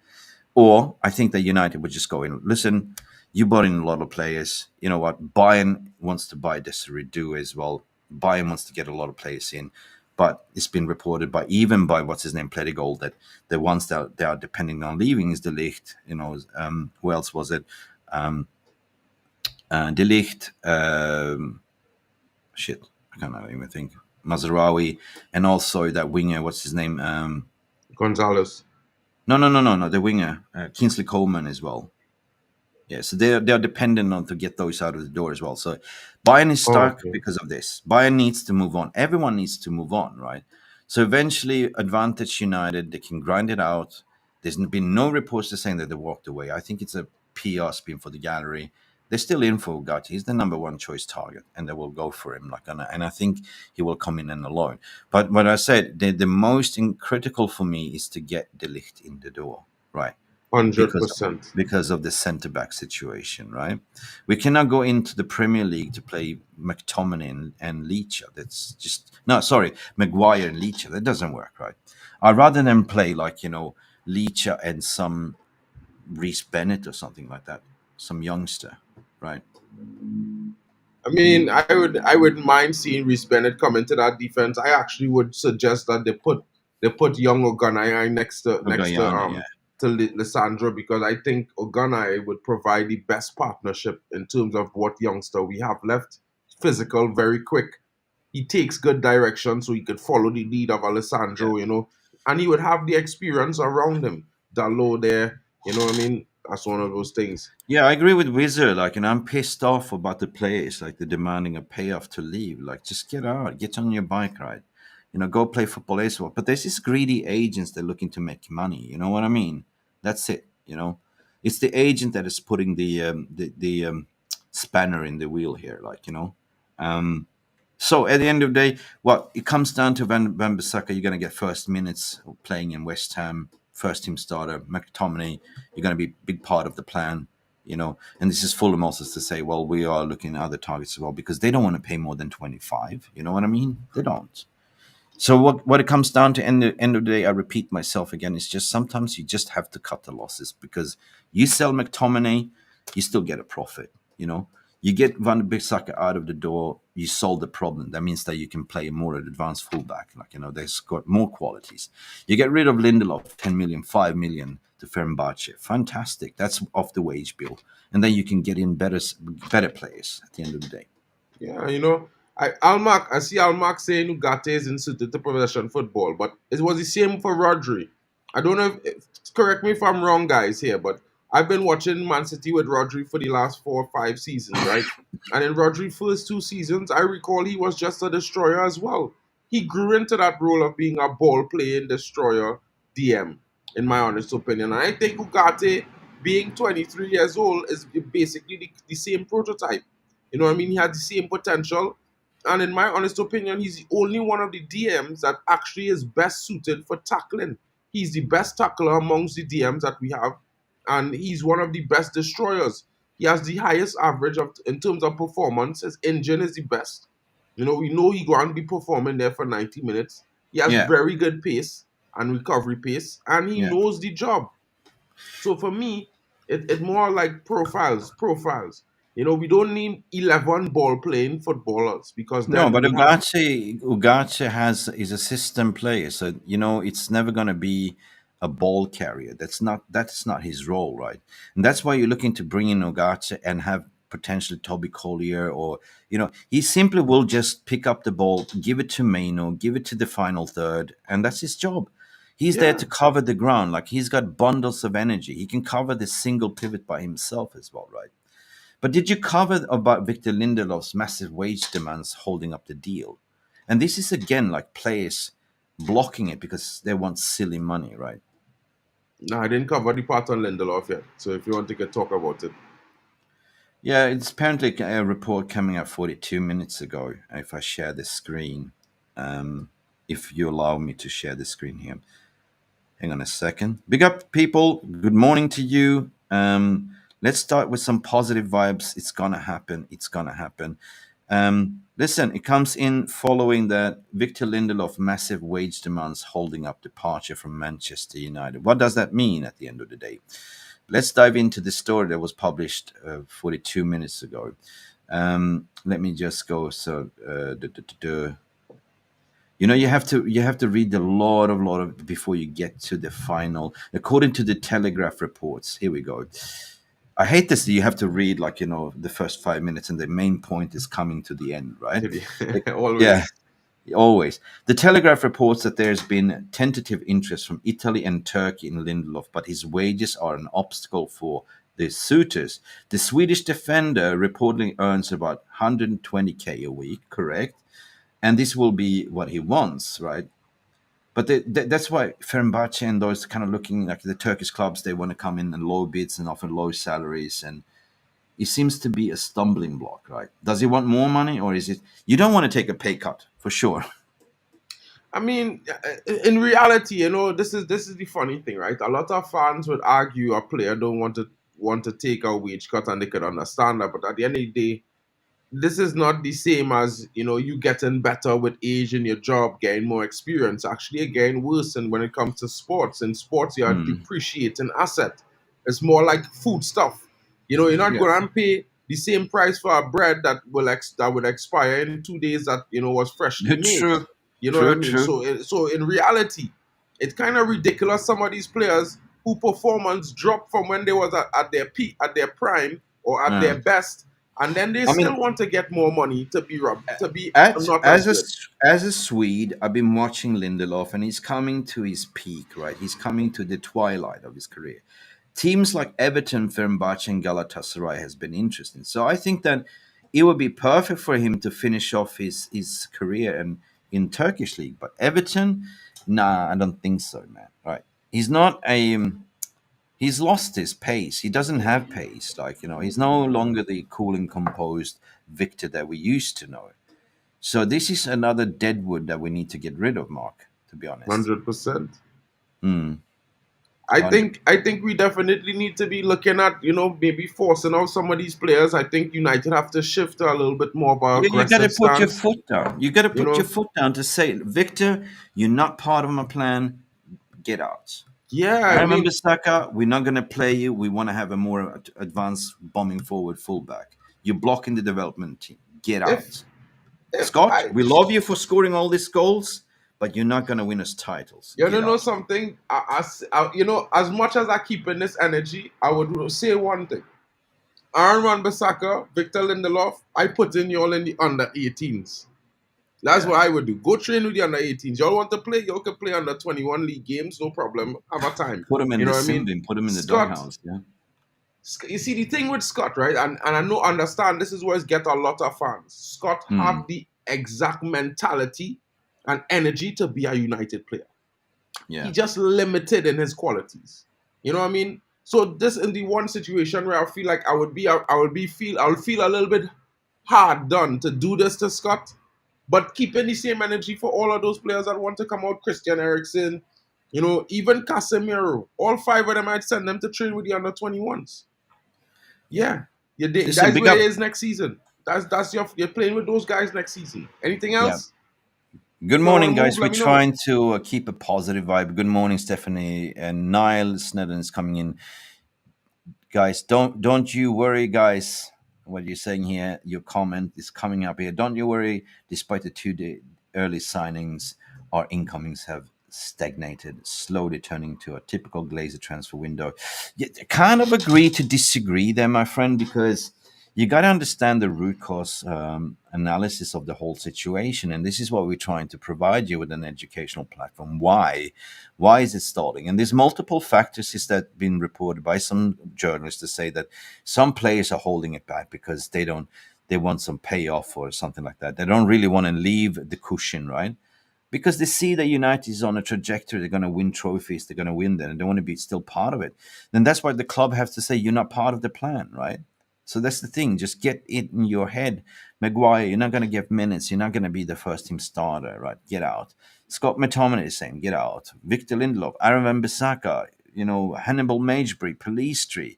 Or I think that United would just go in, listen, you bought in a lot of players. You know what? Bayern wants to buy Desiree Do as well. Bayern wants to get a lot of players in. But it's been reported even by what's his name, Plettigol, that the ones that they are depending on leaving is the Ligt. Who else was it? De Ligt, shit, I can't even think. Mazraoui, and also that winger, what's his name? Gonzalez. No, the winger, Kingsley Coleman as well. Yeah, so they're dependent on to get those out of the door as well. So Bayern is Oh, stuck okay. because of this. Bayern needs to move on. Everyone needs to move on, right? So eventually, Advantage United, they can grind it out. There's been no reports to saying that they walked away. I think it's a PR spin for the gallery. They're still in for Ugarte. He's the number one choice target, and they will go for him. And I think he will come in and alone. But what I said, the most critical for me is to get De Ligt in the door, right? because of, 100%. because of the centre back situation, right? We cannot go into the Premier League to play McTominay and Leach. That's just no, sorry, Maguire and Leach. That doesn't work, right? I'd rather than play like Leach and some Reese Bennett or something like that, some youngster, right? I mean, I wouldn't mind seeing Reece Bennett come into that defense. I actually would suggest that they put young Oganai next to Oh, next to Guyana, yeah, um to Lissandro because I think Oganai would provide the best partnership in terms of what youngster we have left. Physical, very quick. He takes good direction, so he could follow the lead of yeah. Alessandro, and he would have the experience around him. Dalot there, you know what I mean? That's one of those things. Yeah, I agree with Wizard. Like, I'm pissed off about the players, like, they're demanding a payoff to leave. Like, just get out, get on your bike ride, go play football as well. But there's these greedy agents that are looking to make money. You know what I mean? That's it. It's the agent that is putting the spanner in the wheel here. Like, Um, so at the end of the day, what it comes down to Van Bissaka, you're going to get first minutes playing in West Ham. first team starter, McTominay, you're going to be a big part of the plan, And this is Fulham also to say, well, we are looking at other targets as well because they don't want to pay more than 25. You know what I mean? They don't. So what it comes down to, end of the day, I repeat myself again, it's just sometimes you just have to cut the losses because you sell McTominay, you still get a profit. You get Wan Bissaka out of the door, you solve the problem. That means that you can play more advanced fullback, they've got more qualities. You get rid of Lindelof, 10 million, 5 million to Fenerbahce. Fantastic. That's off the wage bill. And then you can get in better players at the end of the day. Yeah, I see Almac saying Ugarte is suited to professional football, but it was the same for Rodri. I don't know correct me if I'm wrong, guys, here, but I've been watching Man City with Rodri for the last 4 or 5 seasons, right? And in Rodri's first 2 seasons, I recall he was just a destroyer as well. He grew into that role of being a ball playing destroyer DM, in my honest opinion. And I think Ugarte, being 23 years old, is basically the same prototype. You know what I mean? He had the same potential. And in my honest opinion, he's the only one of the DMs that actually is best suited for tackling. He's the best tackler amongst the DMs that we have. And he's one of the best destroyers. He has the highest average in terms of performance. His engine is the best. We know he's going to be performing there for 90 minutes. He has Yeah, very good pace and recovery pace. And he yeah. knows the job. So for me, it more like profiles. We don't need 11 ball playing footballers because No, then but we have. Ugarte is a system player, so it's never going to be a ball carrier. That's not his role, right? And that's why you're looking to bring in Ugarte and have potentially Toby Collier, or he simply will just pick up the ball, give it to Maino, give it to the final third, and that's his job. He's there Yeah. to cover the ground. Like, he's got bundles of energy. He can cover the single pivot by himself as well, right? But did you cover about Victor Lindelof's massive wage demands holding up the deal? And this is again like players blocking it because they want silly money, right? No, I didn't cover the part on Lindelof yet. So if you want to talk about it. Yeah, it's apparently a report coming out 42 minutes ago. If I share the screen, if you allow me to share the screen here. Hang on a second. Big up, people. Good morning to you. Let's start with some positive vibes. It's gonna happen. It's gonna happen. Listen, it comes in following that Victor Lindelof massive wage demands holding up departure from Manchester United. What does that mean at the end of the day? Let's dive into the story that was published 42 minutes ago. Let me just go. So, you have to read a lot of before you get to the final. According to the Telegraph reports, here we go. I hate this. You have to read the first 5 minutes, and the main point is coming to the end, right? Yeah, Always. always. The Telegraph reports that there's been tentative interest from Italy and Turkey in Lindelof, but his wages are an obstacle for the suitors. The Swedish defender reportedly earns about 120K a week, correct? And this will be what he wants, right? But that's why Fenerbahce and those kind of looking like the Turkish clubs, they want to come in and low bids and offer low salaries, and it seems to be a stumbling block, right? Does he want more money, or is it you don't want to take a pay cut for sure? I mean, in reality, this is the funny thing, right? A lot of fans would argue a player don't want to take a wage cut, and they could understand that. But at the end of the day, this is not the same as you getting better with age in your job, getting more experience. Actually, again, worse. And when it comes to sports, in sports you are Hmm. depreciating asset. It's more like food stuff. You're not Yeah, going to pay the same price for a bread that would expire in 2 days that was freshly made. true, You know what I true, mean? true. So in reality, it's kind of ridiculous. Some of these players who performance dropped from when they was at their peak, at their prime, or at Yeah. their best, and then they I mean, still want to get more money to be As not as as a good. S- as a Swede, I've been watching Lindelof, and he's coming to his peak, right? He's coming to the twilight of his career. Teams like Everton, Fenerbahce, and Galatasaray has been interesting. So I think that it would be perfect for him to finish off his career in Turkish league. But Everton, nah, I don't think so, man. Right? He's not a he's lost his pace. He doesn't have pace. He's no longer the cool and composed Victor that we used to know. So this is another deadwood that we need to get rid of, Mark, to be honest. 100%. Hmm. I think we definitely need to be looking at, maybe forcing out some of these players. I think United have to shift to a little bit more of an You got to aggressive put your stance. foot down. You got to You put your know, foot down to say, Victor, you're not part of my plan. Get out. yeah, I I remember mean, Saka. We're not going to play you. We want to have a more advanced bombing forward fullback. You're blocking the development team. Get if out. if Scott, I we love you for scoring all these goals, but you're not going to win us titles. you Get know out. something, as much as I keep in this energy, I would say one thing. Aaron Wan Bissaka, Victor Lindelof, I put in y'all in the under 18s. That's Yeah. what I would do. Go train with the under 18s. Y'all want to play? Y'all can play under 21 league games, no problem. Have a time. Put them in You the know what I sim mean? bin. Put them in the Scott, doghouse. Yeah. You see the thing with Scott, right? And I know understand this is where it's get a lot of fans. Scott have Hmm. the exact mentality and energy to be a United player. He Yeah. just limited in his qualities. You know what I mean? So this in the one situation where I feel like I would feel a little bit hard done to do this to Scott, but keeping the same energy for all of those players that want to come out, Christian Eriksen, even Casemiro, all five of them, I'd send them to train with the under 21s. Yeah. Yeah, Listen, that's big where it up. is next season. You're playing with those guys next season. Anything Yeah. else? Good If you want morning, to move, guys. We're let me know. trying to keep a positive vibe. Good morning, Stephanie and Niall Snedden is coming in. Guys, don't you worry, guys. What you're saying here, your comment is coming up here. Don't you worry. Despite the 2 day early signings, our incomings have stagnated, slowly turning to a typical Glazer transfer window. You kind of agree to disagree there, my friend, because you got to understand the root cause analysis of the whole situation, and this is what we're trying to provide you with an educational platform. Why is it stalling? And there's multiple factors is that been reported by some journalists to say that some players are holding it back because they want some payoff or something like that. They don't really want to leave the cushion, right? Because they see that United is on a trajectory. They're going to win trophies. They're going to win that, and they want to be still part of it. Then that's why the club has to say you're not part of the plan, right? So that's the thing. Just get it in your head. Maguire, you're not going to get minutes. You're not going to be the first team starter, right? Get out. Scott Mctomminay is saying, get out. Victor Lindelof, Aaron Wan Bissaka, Hannibal Magebury, Police Tree.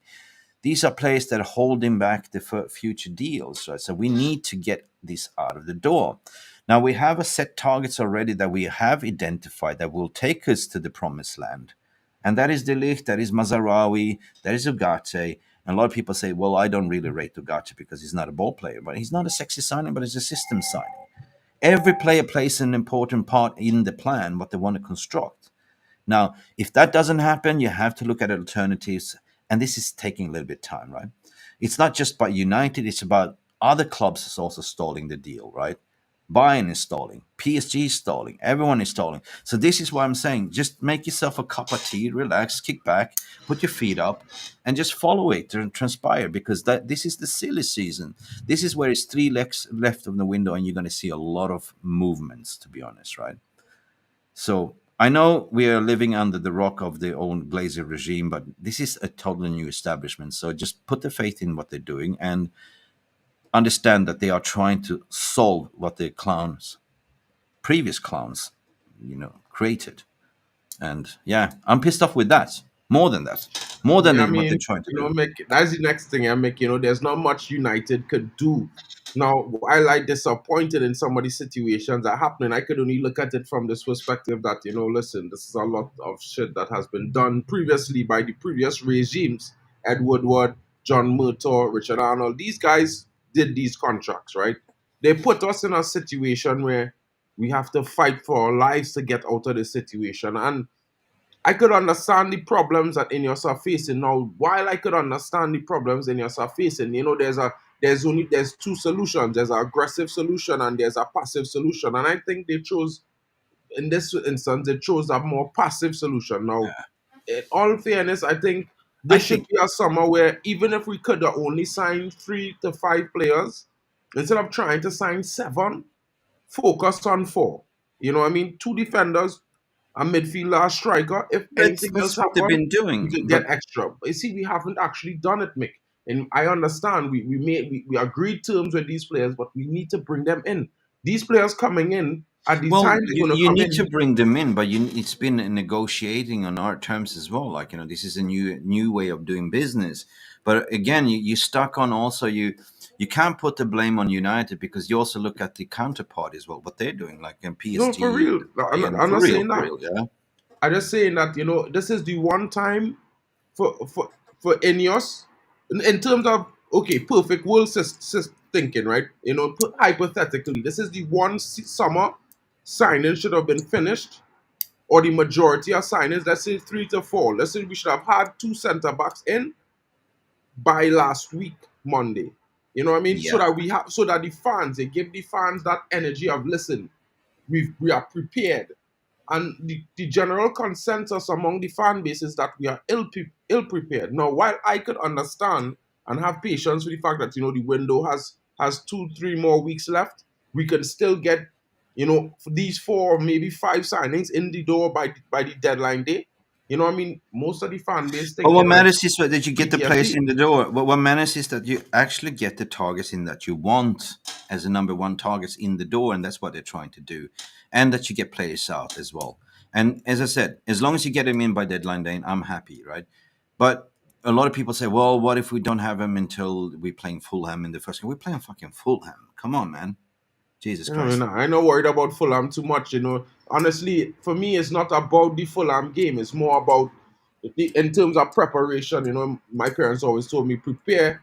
These are players that are holding back the future deals, right? So we need to get this out of the door. Now we have a set targets already that we have identified that will take us to the promised land. And that is De Ligt, that is Mazarawi, that is Ugarte. And a lot of people say, well, I don't really rate Ugarte because he's not a ball player. But he's not a sexy signing, but it's a system signing. Every player plays an important part in the plan, what they want to construct. Now, if that doesn't happen, you have to look at alternatives. And this is taking a little bit of time, right? It's not just about United, it's about other clubs is also stalling the deal, right? Bayern is stalling, PSG is stalling, everyone is stalling. So this is why I'm saying just make yourself a cup of tea, relax, kick back, put your feet up, and just follow it and transpire because this is the silly season. This is where it's 3 legs left of the window, and you're going to see a lot of movements, to be honest, right? So I know we are living under the rock of the old Glazer regime, but this is a totally new establishment. So just put the faith in what they're doing and understand that they are trying to solve what the previous clowns, created. And yeah, I'm pissed off with that. More than that, more Yeah, I than what they're mean, trying to do. that's the next thing I make. There's not much United could do. Now, while I disappointed in some of the situations that happening, I could only look at it from this perspective that, listen, this is a lot of shit that has been done previously by the previous regimes. Ed Woodward, John Murtaugh, Richard Arnold, these guys did these contracts, right? They put us in a situation where we have to fight for our lives to get out of this situation. And I could understand the problems that Ineos are facing now. While I could understand the problems Ineos are facing, there's two solutions. There's an aggressive solution and there's a passive solution. And I think they chose in this instance they chose a more passive solution. Now, in all fairness, I think I this should think be a summer where even if we could have only signed 3 to 5 players, instead of trying to sign seven, focus on four. You know what I mean? Two defenders, a midfielder, a striker. If that's anything else that's what they've happen, been we doing. could get But extra. But you see, we haven't actually done it, Mick. And I understand we agreed terms with these players, but we need to bring them in. These players coming in, at the Well, time they're going to you come need to in. bring them in, but it's been negotiating on our terms as well. Like, this is a new way of doing business. But again, you stuck on also you can't put the blame on United, because you also look at the counterpart as well, what they're doing, like in No, for PSG, real. and I'm not saying for that. real, yeah, I'm just saying that this is the one time for Ineos in terms of okay, perfect world thinking, right? Hypothetically, this is the one summer signing should have been finished, or the majority of signings. Let's say 3 to 4. Let's say we should have had two centre backs in by last week Monday. You know what I mean? So yeah. that the fans, they give the fans that energy of listen, we are prepared. And the general consensus among the fan base is that we are ill prepared. Now, while I could understand and have patience with the fact that the window has 2 3 more weeks left, we can still get these 4 maybe 5 signings in the door by the deadline day. You know what I mean? Most of the fan base But what thinking like matters is that you get the players PTSD. in the door. What matters is that you actually get the targets in that you want as a number one targets in the door, and that's what they're trying to do, and that you get players out as well. And as I said, as long as you get them in by deadline day, I'm happy, right? But a lot of people say, well, what if we don't have them until we're playing Fulham in the first game? We're playing fucking Fulham. Come on, man. Jesus I mean, Christ. I'm not worried about Fulham too much. Honestly, for me, it's not about the Fulham game. It's more about in terms of preparation. My parents always told me prepare.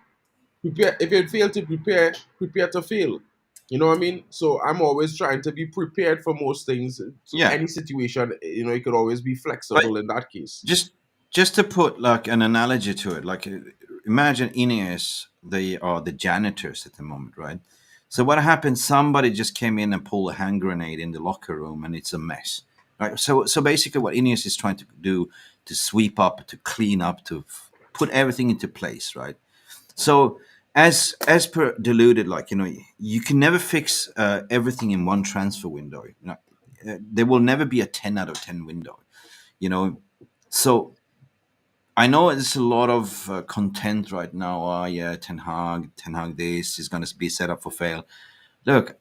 If you fail to prepare, prepare to fail. You know what I mean? So I'm always trying to be prepared for most things. So Yeah. any situation, you could always be But flexible in that case. just just to put like an analogy to it, like imagine Ineos, they are the janitors at the moment, right? So what happened? Somebody just came in and pulled a hand grenade in the locker room, and it's a mess, right? So basically, what Ineos is trying to do to sweep up, to clean up, to put everything into place, right? So as per deluded, like you can never fix everything in one transfer window. There will never be a 10 out of 10 window. You know, so I know it's a lot of content right now. Oh yeah, Ten Hag, this is going to be set up for fail. Look,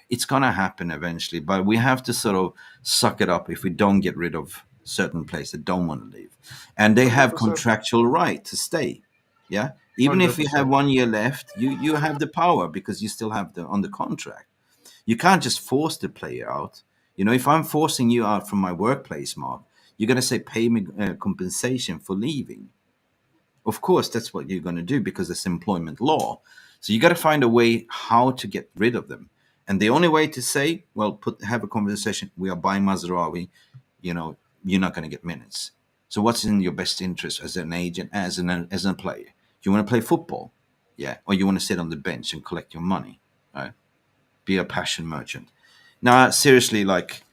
it's going to happen eventually, but we have to sort of suck it up if we don't get rid of certain players that don't want to leave, and they have 100%. contractual right to stay. Yeah, even if you have 100%. 1 year left, you have the power because you still have the on the contract. You can't just force the player out. If I'm forcing you out from my workplace, Mark, you're going to say pay me compensation for leaving. Of course, that's what you're going to do because it's employment law. So you got to find a way how to get rid of them. And the only way to say, well, have a conversation. We are buying Mazraoui. You're not going to get minutes. So what's in your best interest as an agent, as a player? Do you want to play football? Yeah, or you want to sit on the bench and collect your money? Right? Be a passion merchant. Now, seriously, like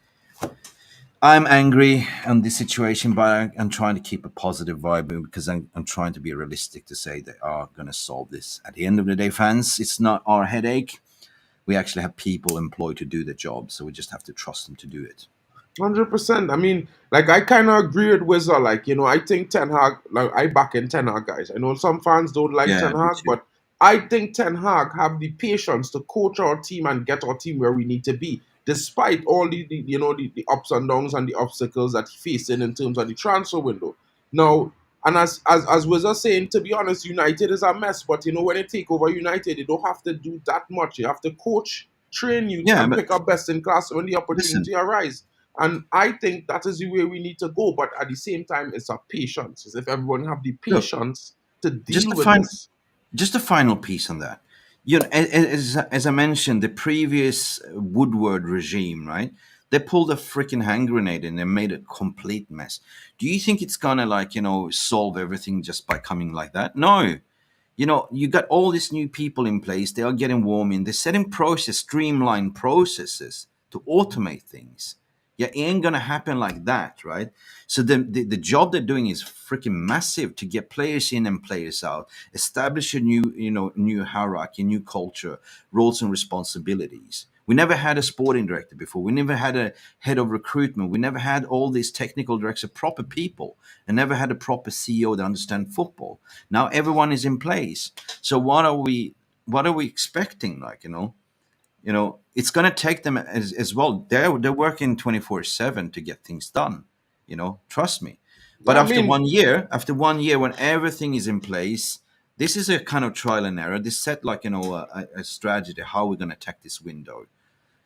I'm angry on this situation, but I'm trying to keep a positive vibe because I'm trying to be realistic to say they are going to solve this. At the end of the day, fans, it's not our headache. We actually have people employed to do the job, so we just have to trust them to do it. 100%. I mean, like I kind of agree with Wizard. I think Ten Hag. Like I back in Ten Hag, guys. I know some fans don't like Yeah, Ten me Hag, too. but I think Ten Hag have the patience to coach our team and get our team where we need to be, despite all the ups and downs and the obstacles that he's facing in terms of the transfer window. Now, and as Wizard saying, to be honest, United is a mess. But when they take over United, they don't have to do that much. You have to coach, train youth, Yeah, and but pick up best in class when the listen, opportunity arises. And I think that is the way we need to go. But at the same time, it's a patience. It's if everyone have the look, patience to just deal to with find this. just a final piece on that. As I mentioned, the previous Woodward regime, right? They pulled a freaking hand grenade and they made a complete mess. Do you think it's gonna solve everything just by coming like that? No. You got all these new people in place. They are getting warm in. They're setting streamline processes to automate things. Yeah, it ain't gonna happen like that, right? So the job they're doing is freaking massive to get players in and players out, establish a new hierarchy, new culture, roles and responsibilities. We never had a sporting director before. We never had a head of recruitment. We never had all these technical directors, proper people, and never had a proper CEO that understand football. Now everyone is in place. So what are we expecting? It's going to take them as well. They're working 24/7 to get things done. Trust me. But I mean, after 1 year, when everything is in place, this is a kind of trial and error. They set like a strategy how we're going to attack this window.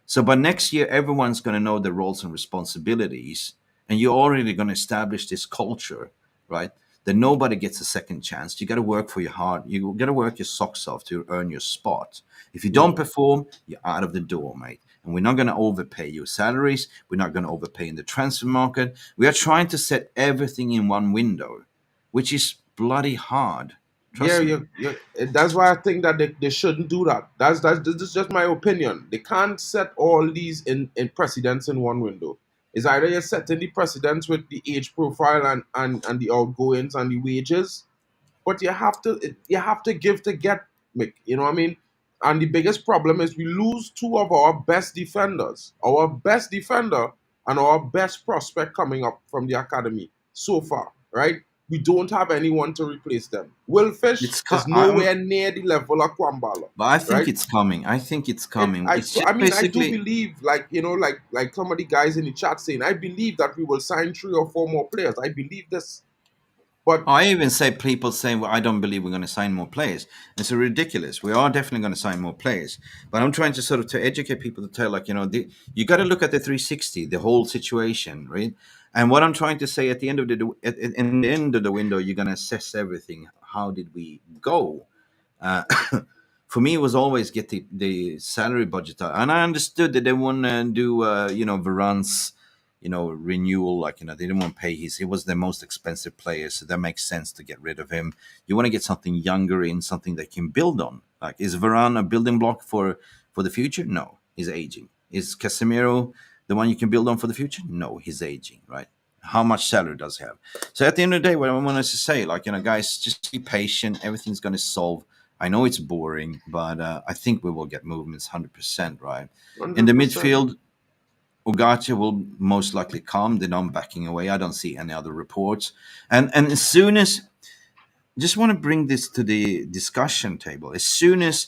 So by next year, everyone's going to know their roles and responsibilities, and you're already going to establish this culture, right? That nobody gets a second chance. You got to work for your heart. You got to work your socks off to earn your spot. If you don't yeah. perform, you're out of the door, mate. And we're not going to overpay your salaries. We're not going to overpay in the transfer market. We are trying to set everything in one window, which is bloody hard. Yeah, Trust me. that's why I think that they shouldn't do that. That's this is just my opinion. They can't set all these in precedents in one window. It's either you're setting the precedents with the age profile and the outgoings and the wages, but you have to give to get, Mick. You know what I mean? And the biggest problem is we lose two of our best defenders, our best defender and our best prospect coming up from the academy so far, right? We don't have anyone to replace them. Will Fish It's is I'm, nowhere near the level of Kwambala, but I think right? it's coming. I think it's And coming. I, It's I just mean, I do basically. believe, like some of the guys in the chat saying, I believe that we will sign three or four more players. I believe this, but I even say people saying, "Well, I don't believe we're going to sign more players." It's ridiculous. We are definitely going to sign more players, but I'm trying to sort of to educate people to tell, like, you got to look at the 360, the whole situation, right? And what I'm trying to say at the end of in the end of the window, you're going to assess everything. How did we go? Uh, for me, it was always get the salary budget out. And I understood that they want to do, Varane's, renewal. Like, they didn't want to pay he was the most expensive player. So that makes sense to get rid of him. You want to get something younger in, something they can build on. Like, is Varane a building block for the future? No, he's aging. Is Casemiro the one you can build on for the future? No, he's aging, right? How much salary does he have? So at the end of the day, what I want to say, like, guys, just be patient. Everything's going to solve. I know it's boring, but I think we will get movements 100%, right? In the 100%. midfield, Ugarte will most likely come. They're not backing away. I don't see any other reports. And as soon as, just want to bring this to the discussion table, as soon as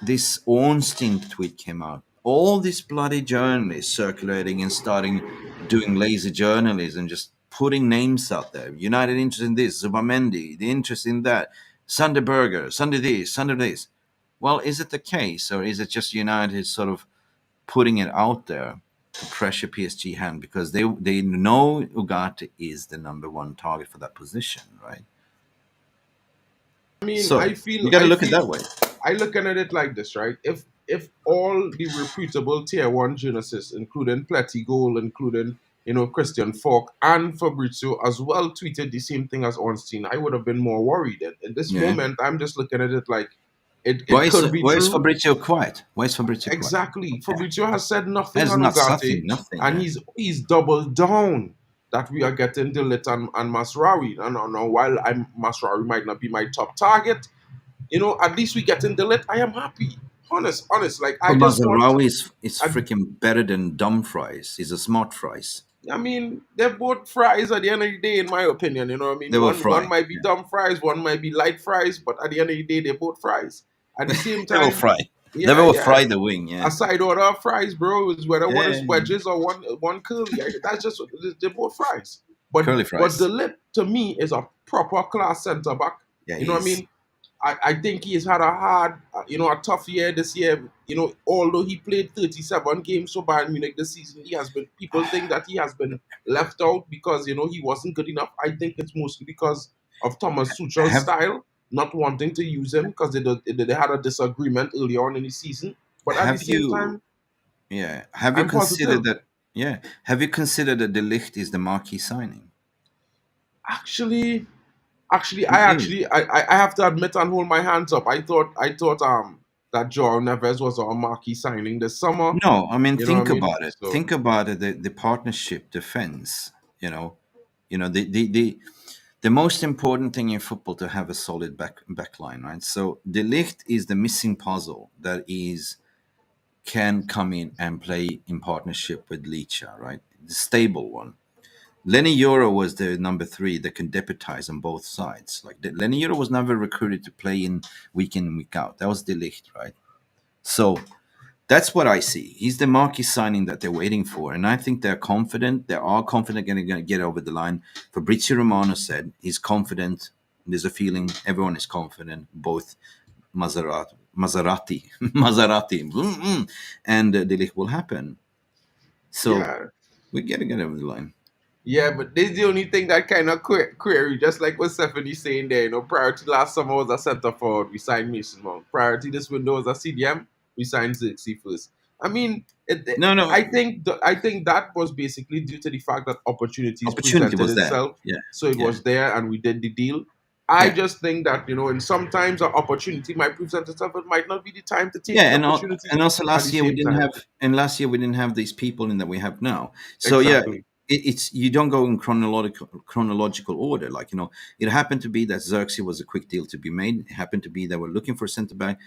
this Ornstein tweet came out, all these bloody journalists circulating and starting doing lazy journalism, just putting names out there. United interest in this, Zubamendi, the interest in that, Sunday Burger, Sunday this, Sunday this. Well, is it the case, or is it just United sort of putting it out there to pressure PSG hand because they know Ugarte is the number one target for that position, right? I mean, So I feel you got to I look at it feel that way. I looking at it like this, right? If all the reputable tier one journalists, including Pletty Goal, including Christian Falk and Fabrizio as well, tweeted the same thing as Ornstein, I would have been more worried. In this Yeah. moment, I'm just looking at it like it could be Why is true. Fabrizio quiet? Why is Fabrizio quiet? Exactly. Yeah. Fabrizio has said nothing There's on not Ugarte, something, nothing. and Yeah. he's doubled down that we are getting Delit and Masraoui. And while Masraoui might not be my top target, at least we getting Delit. I am happy. Honest. Like I But just want. Mazarawi is I, freaking better than dumb fries. He's a smart fries. I mean, they're both fries at the end of the day, in my opinion. You know what I mean? They will One fry. might be Yeah. dumb fries, one might be light fries, but at the end of the day, they're both fries. At the same They will time, fry. They yeah, will yeah. fry the wing. A Yeah. side order of fries, bro, is whether one Yeah. is wedges or one curly. That's just they're both fries. But Curly but the fries. lip to me is a proper class center back. Yeah, You know he what I is. mean? I think he's had a hard, a tough year this year. Although he played 37 games for Bayern Munich this season, people think that he has been left out because, he wasn't good enough. I think it's mostly because of Thomas Tuchel's Have style, not wanting to use him because they had a disagreement early on in the season. But at the have same you time, Yeah. Have you I'm considered positive. that? Yeah. Have you considered that the Licht is the marquee signing? Actually, actually, He I is. actually, I have to admit and hold my hands up. I thought that Joao Neves was our marquee signing this summer. No, I mean, You know what I think mean? about it. So Think about it. The partnership defense. You know, the most important thing in football to have a solid back line, right? So the Licht is the missing puzzle that is can come in and play in partnership with Licha, right? The stable one. Leny Yoro was the number three that can deputize on both sides. Like Leny Yoro was never recruited to play in week out. That was the Licht, right? So That's what I see. He's the marquee signing that they're waiting for, and I think they're confident. They are confident going to get over the line. Fabrizio Romano said he's confident. There's a feeling everyone is confident. Both Maserati, and the league will happen. So Yeah. we got to get over the line. Yeah, but this is the only thing that kind of query, just like what Stephanie saying there. Priority last summer was a centre forward. We signed Mason Mount. Priority this window was a CDM. We signed Xerxes first. I mean, No, no, I think that was basically due to the fact that opportunities opportunity presented was there. itself, Yeah, so it yeah, was there, and we did the deal. I yeah. just think that and sometimes an opportunity might present itself. It might not be the time to take Yeah, the opportunity and also at the last year we same didn't time. have, and last year we didn't have these people in that we have now. So yeah, Exactly. it's you don't go in chronological order. Like it happened to be that Xerxes was a quick deal to be made. It happened to be that we're looking for a centre back.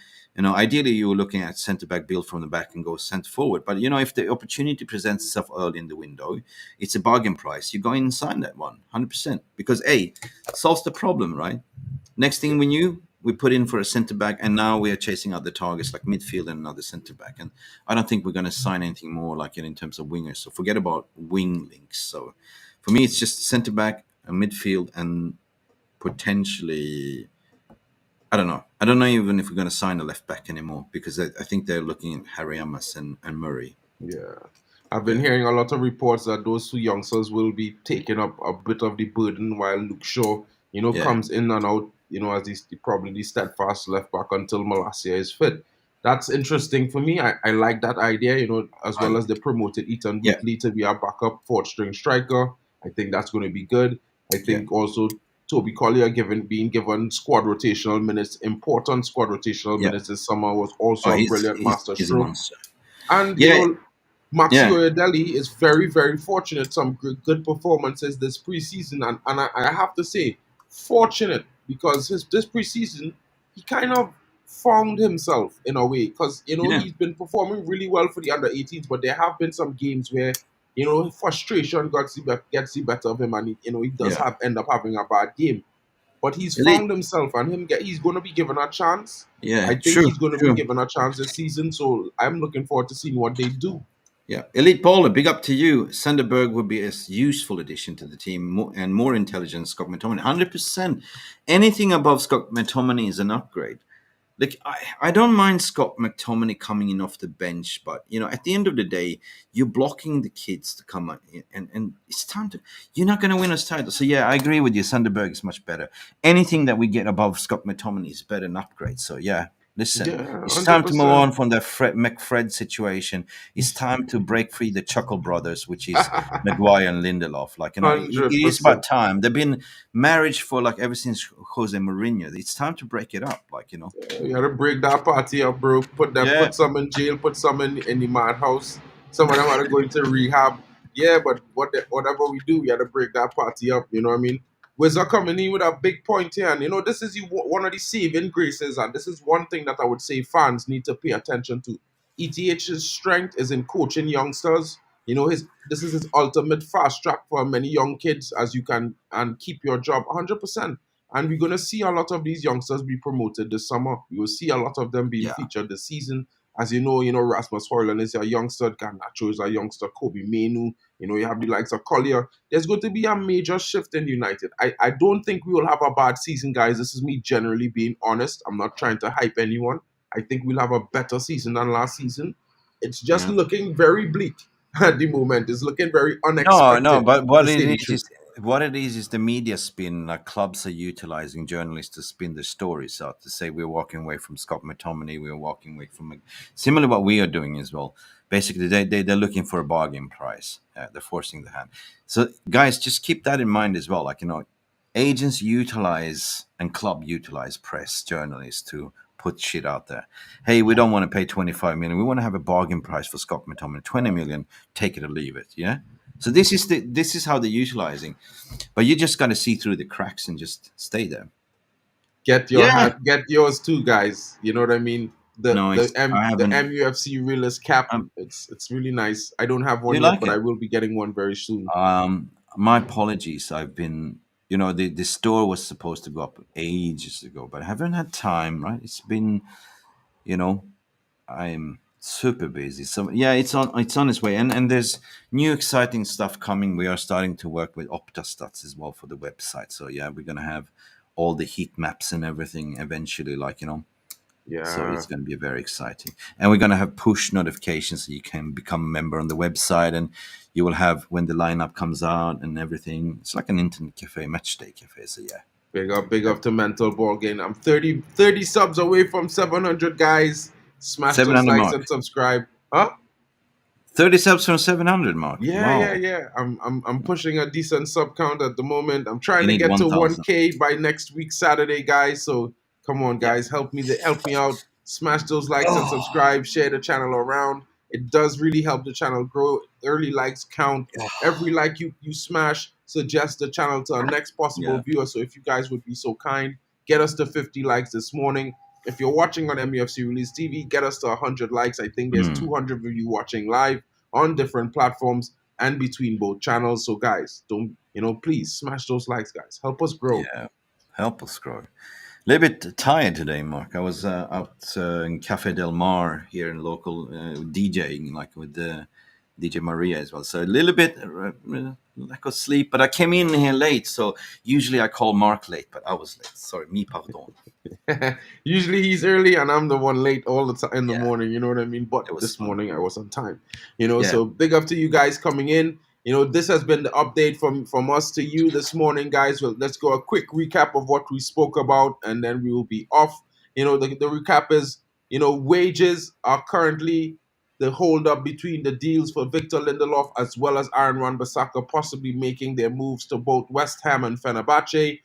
Ideally you were looking at centre back build from the back and go centre forward. But if the opportunity presents itself early in the window, it's a bargain price. You go in and sign that 100% because solves the problem, right? Next thing we knew, we put in for a centre back, and now we are chasing other targets like midfield and another centre back. And I don't think we're going to sign anything more like it in terms of wingers. So forget about wing links. So for me, it's just centre back, a midfield, and potentially, I don't know. I don't know even if we're going to sign a left back anymore because I think they're looking at Harry Amos and Murray. Yeah. I've been Yeah, hearing a lot of reports that those two youngsters will be taking up a bit of the burden while Luke Shaw, yeah, comes in and out, as probably the steadfast left back until Malacia is fit. That's interesting for me. I like that idea, as I well like as they it. promoted Ethan Yeah, Weekly to be our backup fourth string striker. I think that's going to be good. I yeah. think also Toby Collier being given squad rotational minutes, important squad rotational Yeah. minutes this summer was Oh, also a brilliant he's a masterstroke. monster. And Yeah, Maxi yeah, Oyedele is very, very fortunate. Some good performances this preseason, and I have to say, fortunate because this preseason he kind of found himself in a way because yeah, he's been performing really well for the under 18s, but there have been some games where frustration gets the better of him, and he does yeah. have end up having a bad game. But he's Elite. found himself, and he's going to be given a chance. Yeah, I think true, he's going to be true. given a chance this season, so I'm looking forward to seeing what they do. Yeah, Elite Bowler, big up to you. Sanderberg would be a useful addition to the team and more intelligent Scott McTominay. 100%. Anything above Scott McTominay is an upgrade. Like, I don't mind Scott McTominay coming in off the bench, but, at the end of the day, you're blocking the kids to come in, and it's time to, you're not going to win us title. So, yeah, I agree with you. Sanderberg is much better. Anything that we get above Scott McTominay is better than upgrade. So, yeah. Listen, Yeah, it's hundred time to move percent. on from the McFred situation. It's time to break free the Chuckle brothers, which is Maguire and Lindelof. Like, it Hundred is about percent. time. They've been marriage for like ever since Jose Mourinho. It's time to break it up. You gotta break that party up, bro. Yeah, Put some in jail, put some in the madhouse. Some of them are going to rehab. Yeah, but whatever we do, we gotta break that party up. You know what I mean? Wizard coming in with a big point here, and this is one of the saving graces, and this is one thing that I would say fans need to pay attention to. ETH's strength is in coaching youngsters. His this is his ultimate fast track for many young kids, as you can and keep your job 100%. And we're going to see a lot of these youngsters be promoted this summer. We will see a lot of them being yeah, featured this season. As Rasmus Højlund is a youngster, Garnacho is a youngster, Kobe Menu, you have the likes of Collier. There's going to be a major shift in United. I don't think we will have a bad season, guys. This is me generally being honest. I'm not trying to hype anyone. I think we'll have a better season than last season. It's just yeah. looking very bleak at the moment. It's looking very No, no, unexpected, but to say the truth. what it is the media spin. Like clubs are utilizing journalists to spin the stories out to say we're walking away from Scott McTominay, we're walking away from similar what we are doing as well. Basically, they're looking for a bargain price. They're forcing the hand. So, guys, just keep that in mind as well. Like agents utilize and club utilize press journalists to put shit out there. Hey, we don't want to pay 25 million. We want to have a bargain price for Scott McTominay. 20 million, take it or leave it. Yeah. So this is how they're utilizing, but you just got to see through the cracks and just stay there. Yeah. Get yours too, guys. You know what I mean? The No, the it's M I the haven't. MUFC realist cap. It's really nice. I don't have one You yet, like but I it? will be getting one very soon. My apologies. I've been. The store was supposed to go up ages ago, but I haven't had time. Right? It's been. You know, I'm super busy. So yeah, it's on its way, and there's new exciting stuff coming. We are starting to work with Optastats as well for the website. So yeah, we're gonna have all the heat maps and everything eventually, like So Yeah, it's going to be very exciting, and we're going to have push notifications so you can become a member on the website, and you will have when the lineup comes out and everything. It's like an internet cafe, match day cafe. So yeah, big up to Mental Ball Game. I'm 30 subs away from 700, guys. Smash those 700 likes mark, and subscribe. Huh? 30 subs from 700 mark. Wow, Yeah. I'm pushing a decent sub count at the moment. I'm trying you to need get to 1,000. 1K by next week Saturday, guys. So come on, Yeah. guys, help me out. Smash those likes and Oh, subscribe. Share the channel around. It does really help the channel grow. Early likes count. Every like you smash suggests the channel to our next possible yeah. viewer. So if you guys would be so kind, get us to 50 likes this morning. If you're watching on MUFC Release TV, get us to 100 likes. I think there's Mm, 200 of you watching live on different platforms and between both channels. So guys, don't please smash those likes, guys. Help us grow. yeah. Help us grow. A little bit tired today, Mark. I was out in Cafe Del Mar here in local DJing, like with DJ Maria as well. So a little bit lack of sleep, but I came in here late. So usually I call Mark late, but I was late. Sorry, me pardon. Usually he's early and I'm the one late all the time in the Yeah, morning, you know what I mean? But it was this fun. morning I was on time. Yeah, So big up to you guys coming in. This has been the update from us to you this morning, guys. Well, let's go a quick recap of what we spoke about and then we will be off. The recap is, wages are currently the hold up between the deals for Victor Lindelof as well as Wan Bissaka possibly making their moves to both West Ham and Fenerbahce.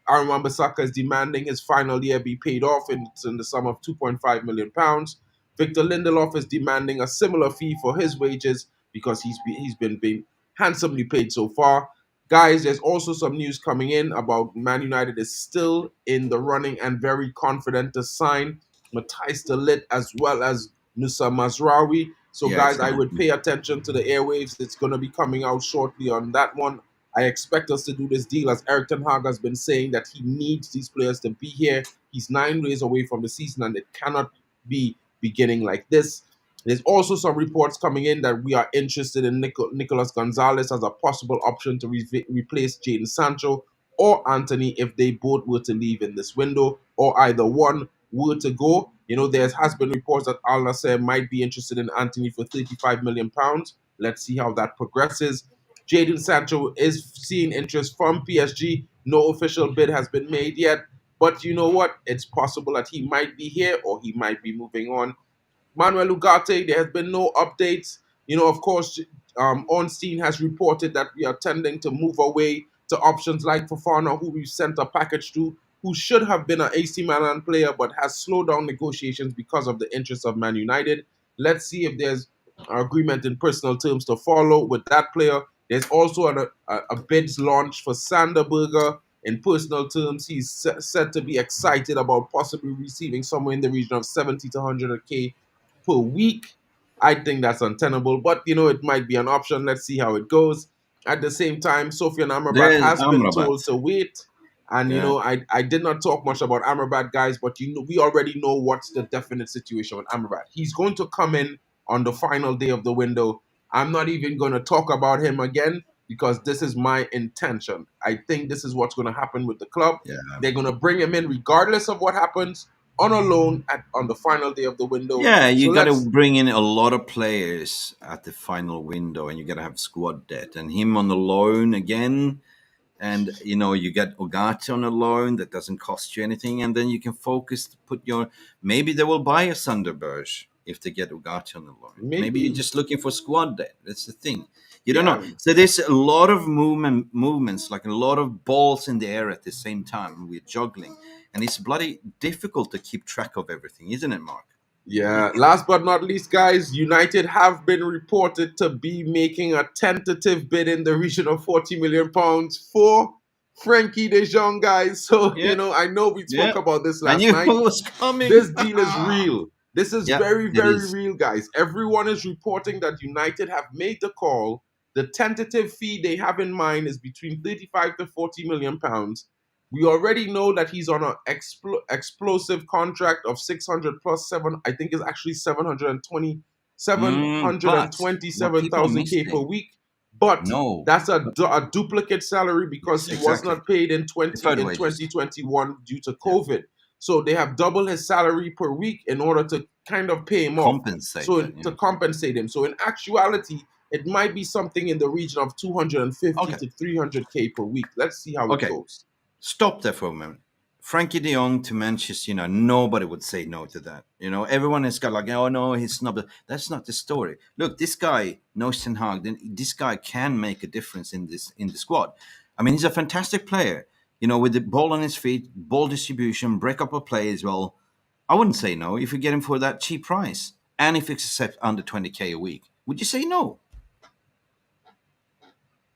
Wan Bissaka is demanding his final year be paid off in the sum of £2.5 million. Victor Lindelof is demanding a similar fee for his wages because he's been being handsomely paid so far. Guys, there's also some news coming in about Man United is still in the running and very confident to sign Matthijs de Ligt as well as Nusa Mazraoui. So, yeah, it's guys, I gonna would happen. pay attention to the airwaves. It's going to be coming out shortly on that one. I expect us to do this deal as Eric Ten Hag has been saying that he needs these players to be here. He's 9 days away from the season and it cannot be beginning like this. There's also some reports coming in that we are interested in Nicolas Gonzalez as a possible option to replace Jadon Sancho or Anthony if they both were to leave in this window or either one were to go. There has been reports that Al Nassr might be interested in Anthony for £35 million. Let's see how that progresses. Jadon Sancho is seeing interest from PSG. No official bid has been made yet. But you know what? It's possible that he might be here or he might be moving on. Manuel Ugarte, there has been no updates. Of course, Ornstein has reported that we are tending to move away to options like FOFANA, who we've sent a package to, who should have been an AC Milan player but has slowed down negotiations because of the interest of Man United. Let's see if there's agreement in personal terms to follow with that player. There's also a bids launch for Sander Berge. In personal terms, he's said to be excited about possibly receiving somewhere in the region of 70 to 100k per week. I think that's untenable, but it might be an option. Let's see how it goes. At the same time, Sofian Amrabat There's has been told Amrabat. to wait. And Yeah, I did not talk much about Amrabat, guys, but we already know what's the definite situation with Amrabat. He's going to come in on the final day of the window. I'm not even going to talk about him again because this is my intention. I think this is what's going to happen with the club. yeah. They're going to bring him in regardless of what happens on a loan on the final day of the window. Yeah, So you got to let's bring in a lot of players at the final window, and you got to have squad depth. And him on the loan again, and you get Ugarte on a loan that doesn't cost you anything, and then you can focus to put your. Maybe they will buy a Sunderberge if they get Ugarte on the loan. Maybe you're maybe, just looking for squad depth. That's the thing. You don't know. yeah, So there's a lot of movements, like a lot of balls in the air at the same time. We're juggling, and it's bloody difficult to keep track of everything, isn't it, Mark? yeah. Last but not least, guys, United have been reported to be making a tentative bid in the region of £40 million for Frankie De Jong, guys. So Yeah, I know we spoke yeah. about this I last knew it night. was coming. This deal is real. This is Yeah, very, it very is. real, guys. Everyone is reporting that United have made the call. The tentative fee they have in mind is between 35 to £40 million. We already know that he's on an explosive contract of 600 plus seven. I think it's actually 720, But what people are 727,000 K per missing, week. But no, that's a duplicate salary because yes, he was exactly. not paid in Deferred wages. 2021 due to Yeah, COVID. So they have double his salary per week in order to kind of pay him off. compensate So that. to Yeah. compensate him. So in actuality, it might be something in the region of 250 Okay. to 300K per week. Let's see how it Okay. goes. Stop there for a moment. Frankie De Jong to Manchester United. Nobody would say no to that. Everyone has got like, oh no, he's not. That's not the story. Look, this guy knows Ten Hag. Then this guy can make a difference in the squad. I mean, he's a fantastic player. With the ball on his feet, ball distribution, break up a play as well. I wouldn't say no if you get him for that cheap price, and if it's accept under 20K a week. Would you say no?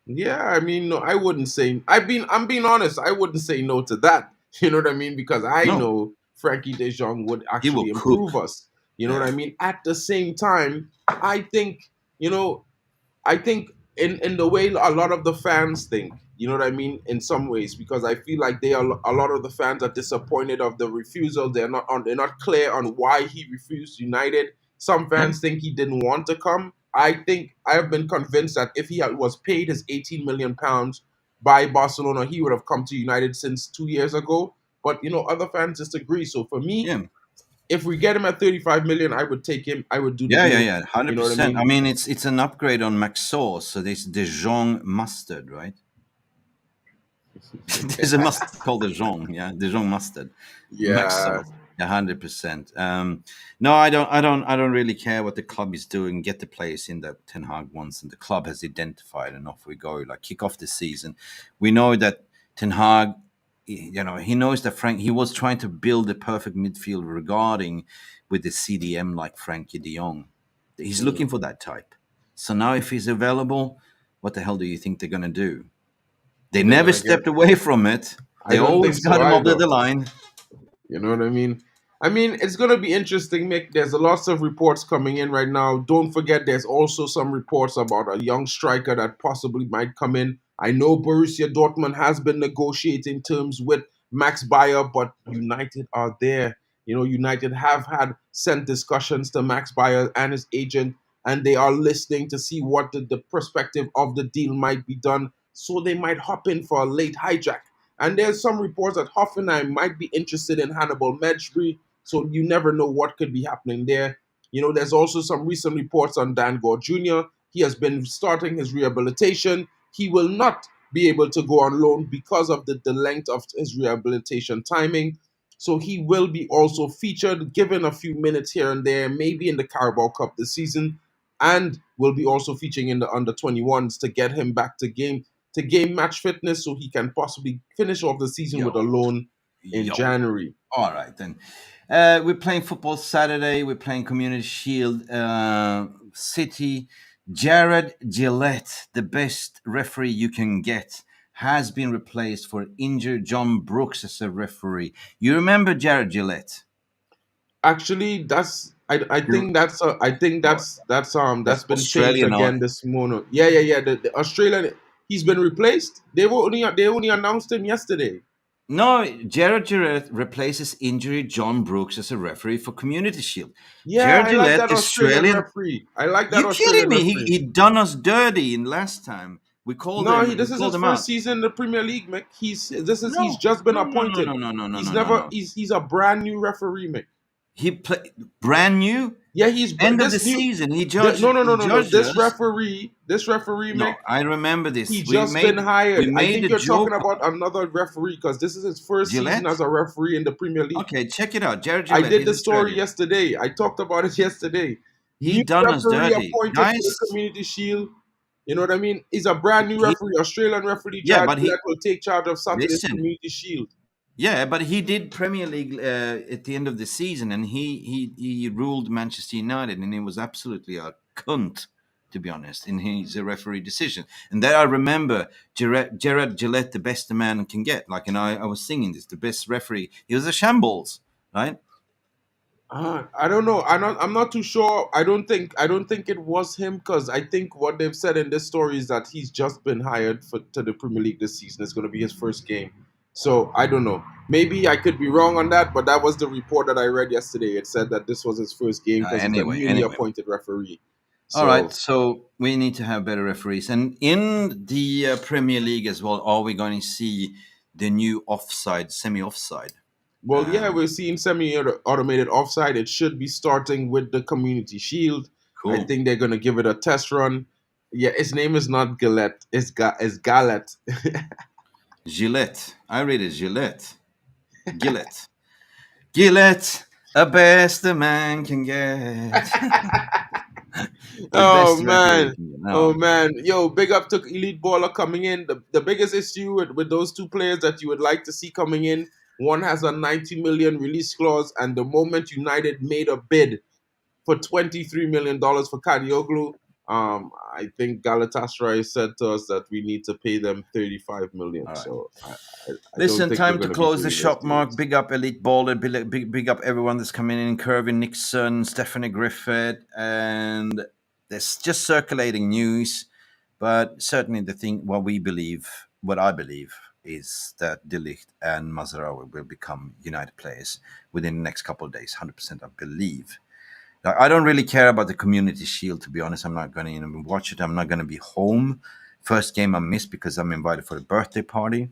Yeah, I mean, no, I wouldn't say. I'm being honest. I wouldn't say no to that. You know what I mean? Because I No, know Frankie De Jong would he will actually improve cook. us. You know what Yeah. I mean? At the same time, I think you know I think in the way a lot of the fans think, you know what I mean, in some ways, because I feel like they are a lot of the fans are disappointed of the refusal. They're not clear on why he refused United. Some Yeah. fans think he didn't want to come. I think I have been convinced that if was paid his 18 million pounds by Barcelona, he would have come to United since 2 years ago. But other fans disagree. So for me, Yeah. if we get him at 35 million, I would take him. I would do the Yeah, yeah, deal. yeah, You hundred know what I percent. I mean? mean, it's an upgrade on Mac sauce. So there's Dijon mustard, right? There's a mustard called Dijon, yeah, Dijon mustard, Mac Yeah. sauce. Yeah, 100%. No, I don't really care what the club is doing. Get the players in that Ten Hag wants, and the club has identified, and off we go. Like kick off the season. We know that Ten Hag, he knows that he was trying to build the perfect midfield regarding with the CDM like Frankie De Jong. He's Mm. looking for that type. So now, if he's available, what the hell do you think they're gonna do? They They're never gonna get. stepped away from it. I They don't always think so got him over either. the line. You know what I mean? I mean, it's gonna be interesting, Mick. There's a lots of reports coming in right now. Don't forget, there's also some reports about a young striker that possibly might come in. I know Borussia Dortmund has been negotiating terms with Max Bayer, but United are there. United have had sent discussions to Max Bayer and his agent, and they are listening to see what the perspective of the deal might be done. So they might hop in for a late hijack. And there's some reports that Hoffenheim might be interested in Hannibal Mejbri, so you never know what could be happening there. There's also some recent reports on Dan Gore Jr. He has been starting his rehabilitation. He will not be able to go on loan because of the length of his rehabilitation timing. So he will be also featured, given a few minutes here and there, maybe in the Carabao Cup this season, and will be also featuring in the under 21s to get him back to gain match fitness so he can possibly finish off the season with a Yo, loan in yo. January. All right then. We're playing football Saturday. We're playing Community Shield. City. Jared Gillette, the best referee you can get, has been replaced for injured John Brooks as a referee. You remember Jared Gillette? Actually, I The- think oh, that's that's been changed Australian. again this morning. Yeah, yeah, yeah. The Australian, he's been replaced. They only announced him yesterday. No, Jared Gillette replaces injury John Brooks as a referee for Community Shield. Yeah, Jared I like Gillette, that Australian Australian. referee. I like that You kidding Australian me? referee. He done us dirty in last time. We called No, him. We this is called his him first out. season in the Premier League, Mick. He's No, just been no, no, no, appointed. no, no, no, no, He's no, no, never no. he's a brand new referee, Mick. He played brand new. Yeah, End of the this new. season, he No, judged. no, no, He no, no. judged us. This referee, Mick. No, I remember He this. We just been made we hired. I made think a you're talking joke. about another referee because this is his first season Gillette. as a referee in the Premier League. Okay, check it out. Jared I Gillette. did He's the story Australian. yesterday. I talked about it yesterday. He New done us referee dirty, appointed for the guys. Community Shield. You know what I mean? He's a brand new He referee. Australian referee yeah, Jared but he Gillett will take charge of Saturday's listen. Community Shield. Yeah, but he did Premier League at the end of the season, and he ruled Manchester United, and he was absolutely a cunt, to be honest, in his referee decision. And there I remember Gerard Gillette, the best a man can get. Like, and I was singing this, the best referee. He was a shambles, right? I don't know. I'm not too sure. I don't think it was him because I think what they've said in this story is that he's just been hired to the Premier League this season. It's going to be his first game. So I don't know. Maybe I could be wrong on that, but that was the report that I read yesterday. It said that this was his first game because he's a newly Anyway. appointed referee. All right, So, so we need to have better referees. And in the Premier League as well, are we going to see the new offside, semi-offside? well, yeah, we're seeing semi-automated offside. It should be starting with the Community Shield. I Cool. think they're going to give it a test run. Yeah, his name is not Gillette. It's Gallet. Gillette. I read it Gillette. Gillette. Gillette, a best a man can get. The Oh best referee man. can get. Oh No. man. Yo, big up to Elite Baller coming in. The biggest issue with those two players that you would like to see coming in, one has a 90 million release clause, and the moment United made a bid for $23 million for Kadioglu, I think Galatasaray said to us that we need to pay them 35 million. All right. So I don't Listen, think we're time to going to be close the doing those shop, Mark. deals. Big up Elite Baller. Big up everyone that's coming in. Kirby Nixon, Stephanie Griffith, and there's just circulating news. But certainly the thing, what I believe, is that De Ligt and Mazraoui will become United players within the next couple of days. 100%, I believe. Now, I don't really care about the Community Shield, to be honest. I'm not going to watch it. I'm not going to be home. First game I missed because I'm invited for the birthday party.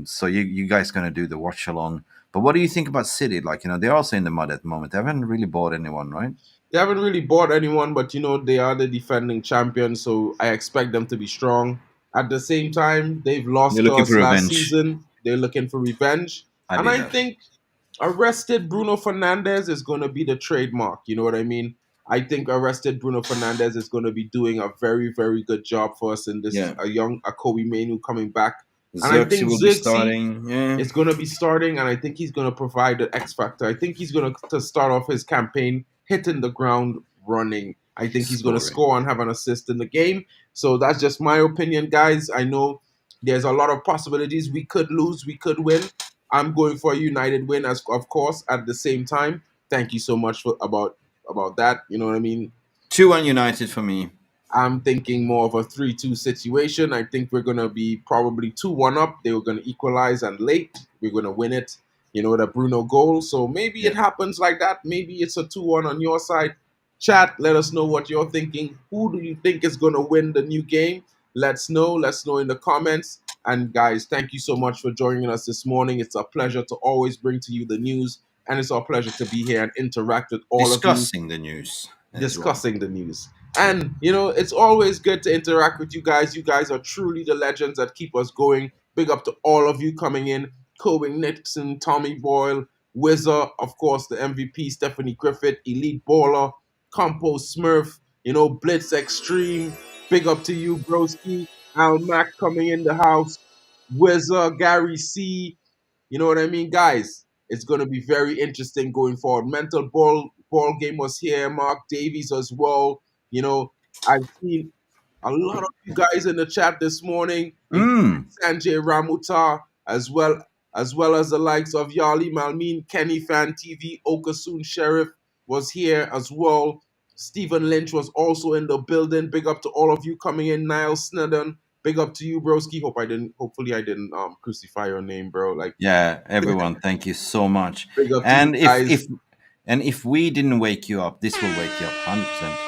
So you guys gonna do the watch along. But what do you think about City? Like, they're also in the mud at the moment. They haven't really bought anyone, right? They haven't really bought anyone, but they are the defending champions, so I expect them to be strong. At the same time, they've They're lost to looking for us last revenge. season. They're looking for revenge. I And I believe. think arrested Bruno Fernandes is going to be the trademark. You know what I mean? I think arrested Bruno Fernandes is going to be doing a very, very good job for us in this Yeah. a Kobe Mainu coming back. And I Xerxes think will be Zirkzee starting. Yeah. is going to be starting, and I think he's going to provide the X factor. I think he's going to start off his campaign hitting the ground running. I think he's going to Scoring. score and have an assist in the game. So that's just my opinion, guys. I know there's a lot of possibilities. We could lose, we could win. I'm going for a United win, as of course. At the same time, thank you so much for about that. You know what I mean? 2-1 United for me. I'm thinking more of a 3-2 situation. I think we're going to be probably 2-1 up. They were going to equalize, and late, we're going to win it, the Bruno goal. So maybe it Yeah. happens like that. Maybe it's a 2-1 on your side. Chat, let us know what you're thinking. Who do you think is going to win the new game? Let's know. Let's know in the comments. And guys, thank you so much for joining us this morning. It's a pleasure to always bring to you the news, and it's our pleasure to be here and interact with all of you Discussing the news as well. discussing the news. Yeah. And, it's always good to interact with you guys. You guys are truly the legends that keep us going. Big up to all of you coming in. Kobe Nixon, Tommy Boyle, Wizard, of course, the MVP, Stephanie Griffith, Elite Baller, Compost Smurf, Blitz Extreme. Big up to you, Broski. Al Mac coming in the house. Wizard, Gary C. You know what I mean, guys? It's going to be very interesting going forward. Mental ball game was here. Mark Davies as well. I've seen a lot of you guys in the chat this morning, including Sanjay Ramuta, as well as the likes of Yali Malmin, Kenny Fan TV, Okasun Sheriff was here as well. Stephen Lynch was also in the building. Big up to all of you coming in. Niall Snedden, big up to you, broski. Hopefully I didn't crucify your name, bro. Like, Yeah, everyone, thank you so much. big up to you And if guys. if we didn't wake you up, this will wake you up 100%.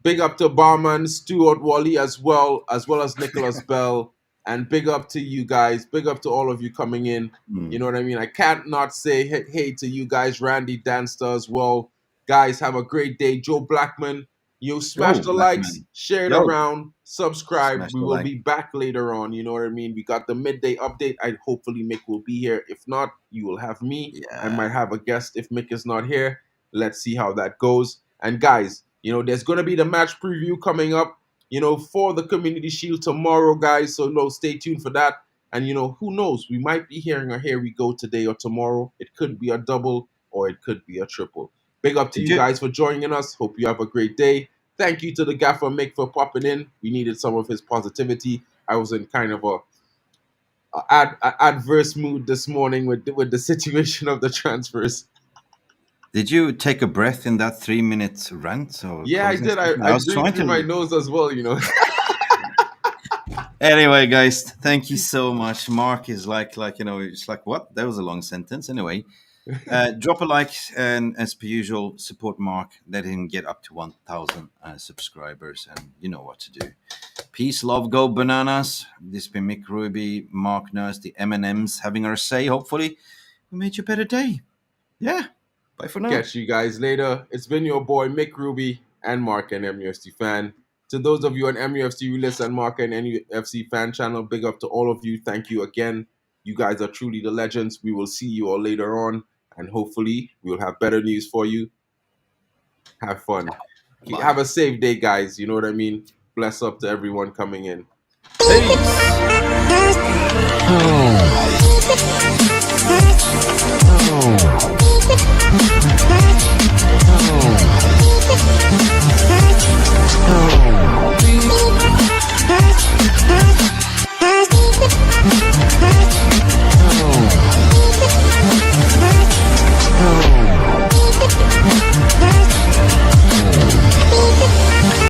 Big up to Barman, Stuart Wally as well as Nicholas Bell. And big up to you guys. Big up to all of you coming in. You know what I mean? I can't not say hey to you guys. Randy Danster as well. Guys, have a great day. Joe Blackman, you smash Yo, the black likes, man. share it Yo, around, subscribe. smash We the will like. be back later on. You know what I mean? We got the midday update. I hopefully Mick will be here. If not, you will have me. I Yeah. might have a guest if Mick is not here. Let's see how that goes. And guys, there's going to be the match preview coming up, for the Community Shield tomorrow, guys. So, stay tuned for that. And, who knows? We might be hearing a here we go today or tomorrow. It could be a double or it could be a triple. Big up to Did you you guys for joining us. Hope you have a great day. Thank you to the gaffer Mick for popping in. We needed some of his positivity. I was in kind of a adverse mood this morning with the situation of the transfers. did you take a breath in that 3 minute rant or Yeah, I closing did. statement? I I was breathed trying through my to. nose as well. Anyway, guys, thank you so much. Mark is it's like what? That was a long sentence. Anyway, drop a like and, as per usual, support Mark. Let him get up to 1,000 subscribers, and you know what to do. Peace, love, go bananas. This has been Mick Ruby, Mark Nurse, the M&Ms having our say. Hopefully, we made you a better day. Yeah. Bye for now. Catch you guys later. It's been your boy Mick Ruby and Mark and MUFC fan. To those of you on MUFC who listen, Mark and MUFC fan channel, big up to all of you. Thank you again. You guys are truly the legends. We will see you all later on, and hopefully we'll have better news for you. Have fun. Bye. Have a safe day, guys. You know what I mean? Bless up to everyone coming in. Peace.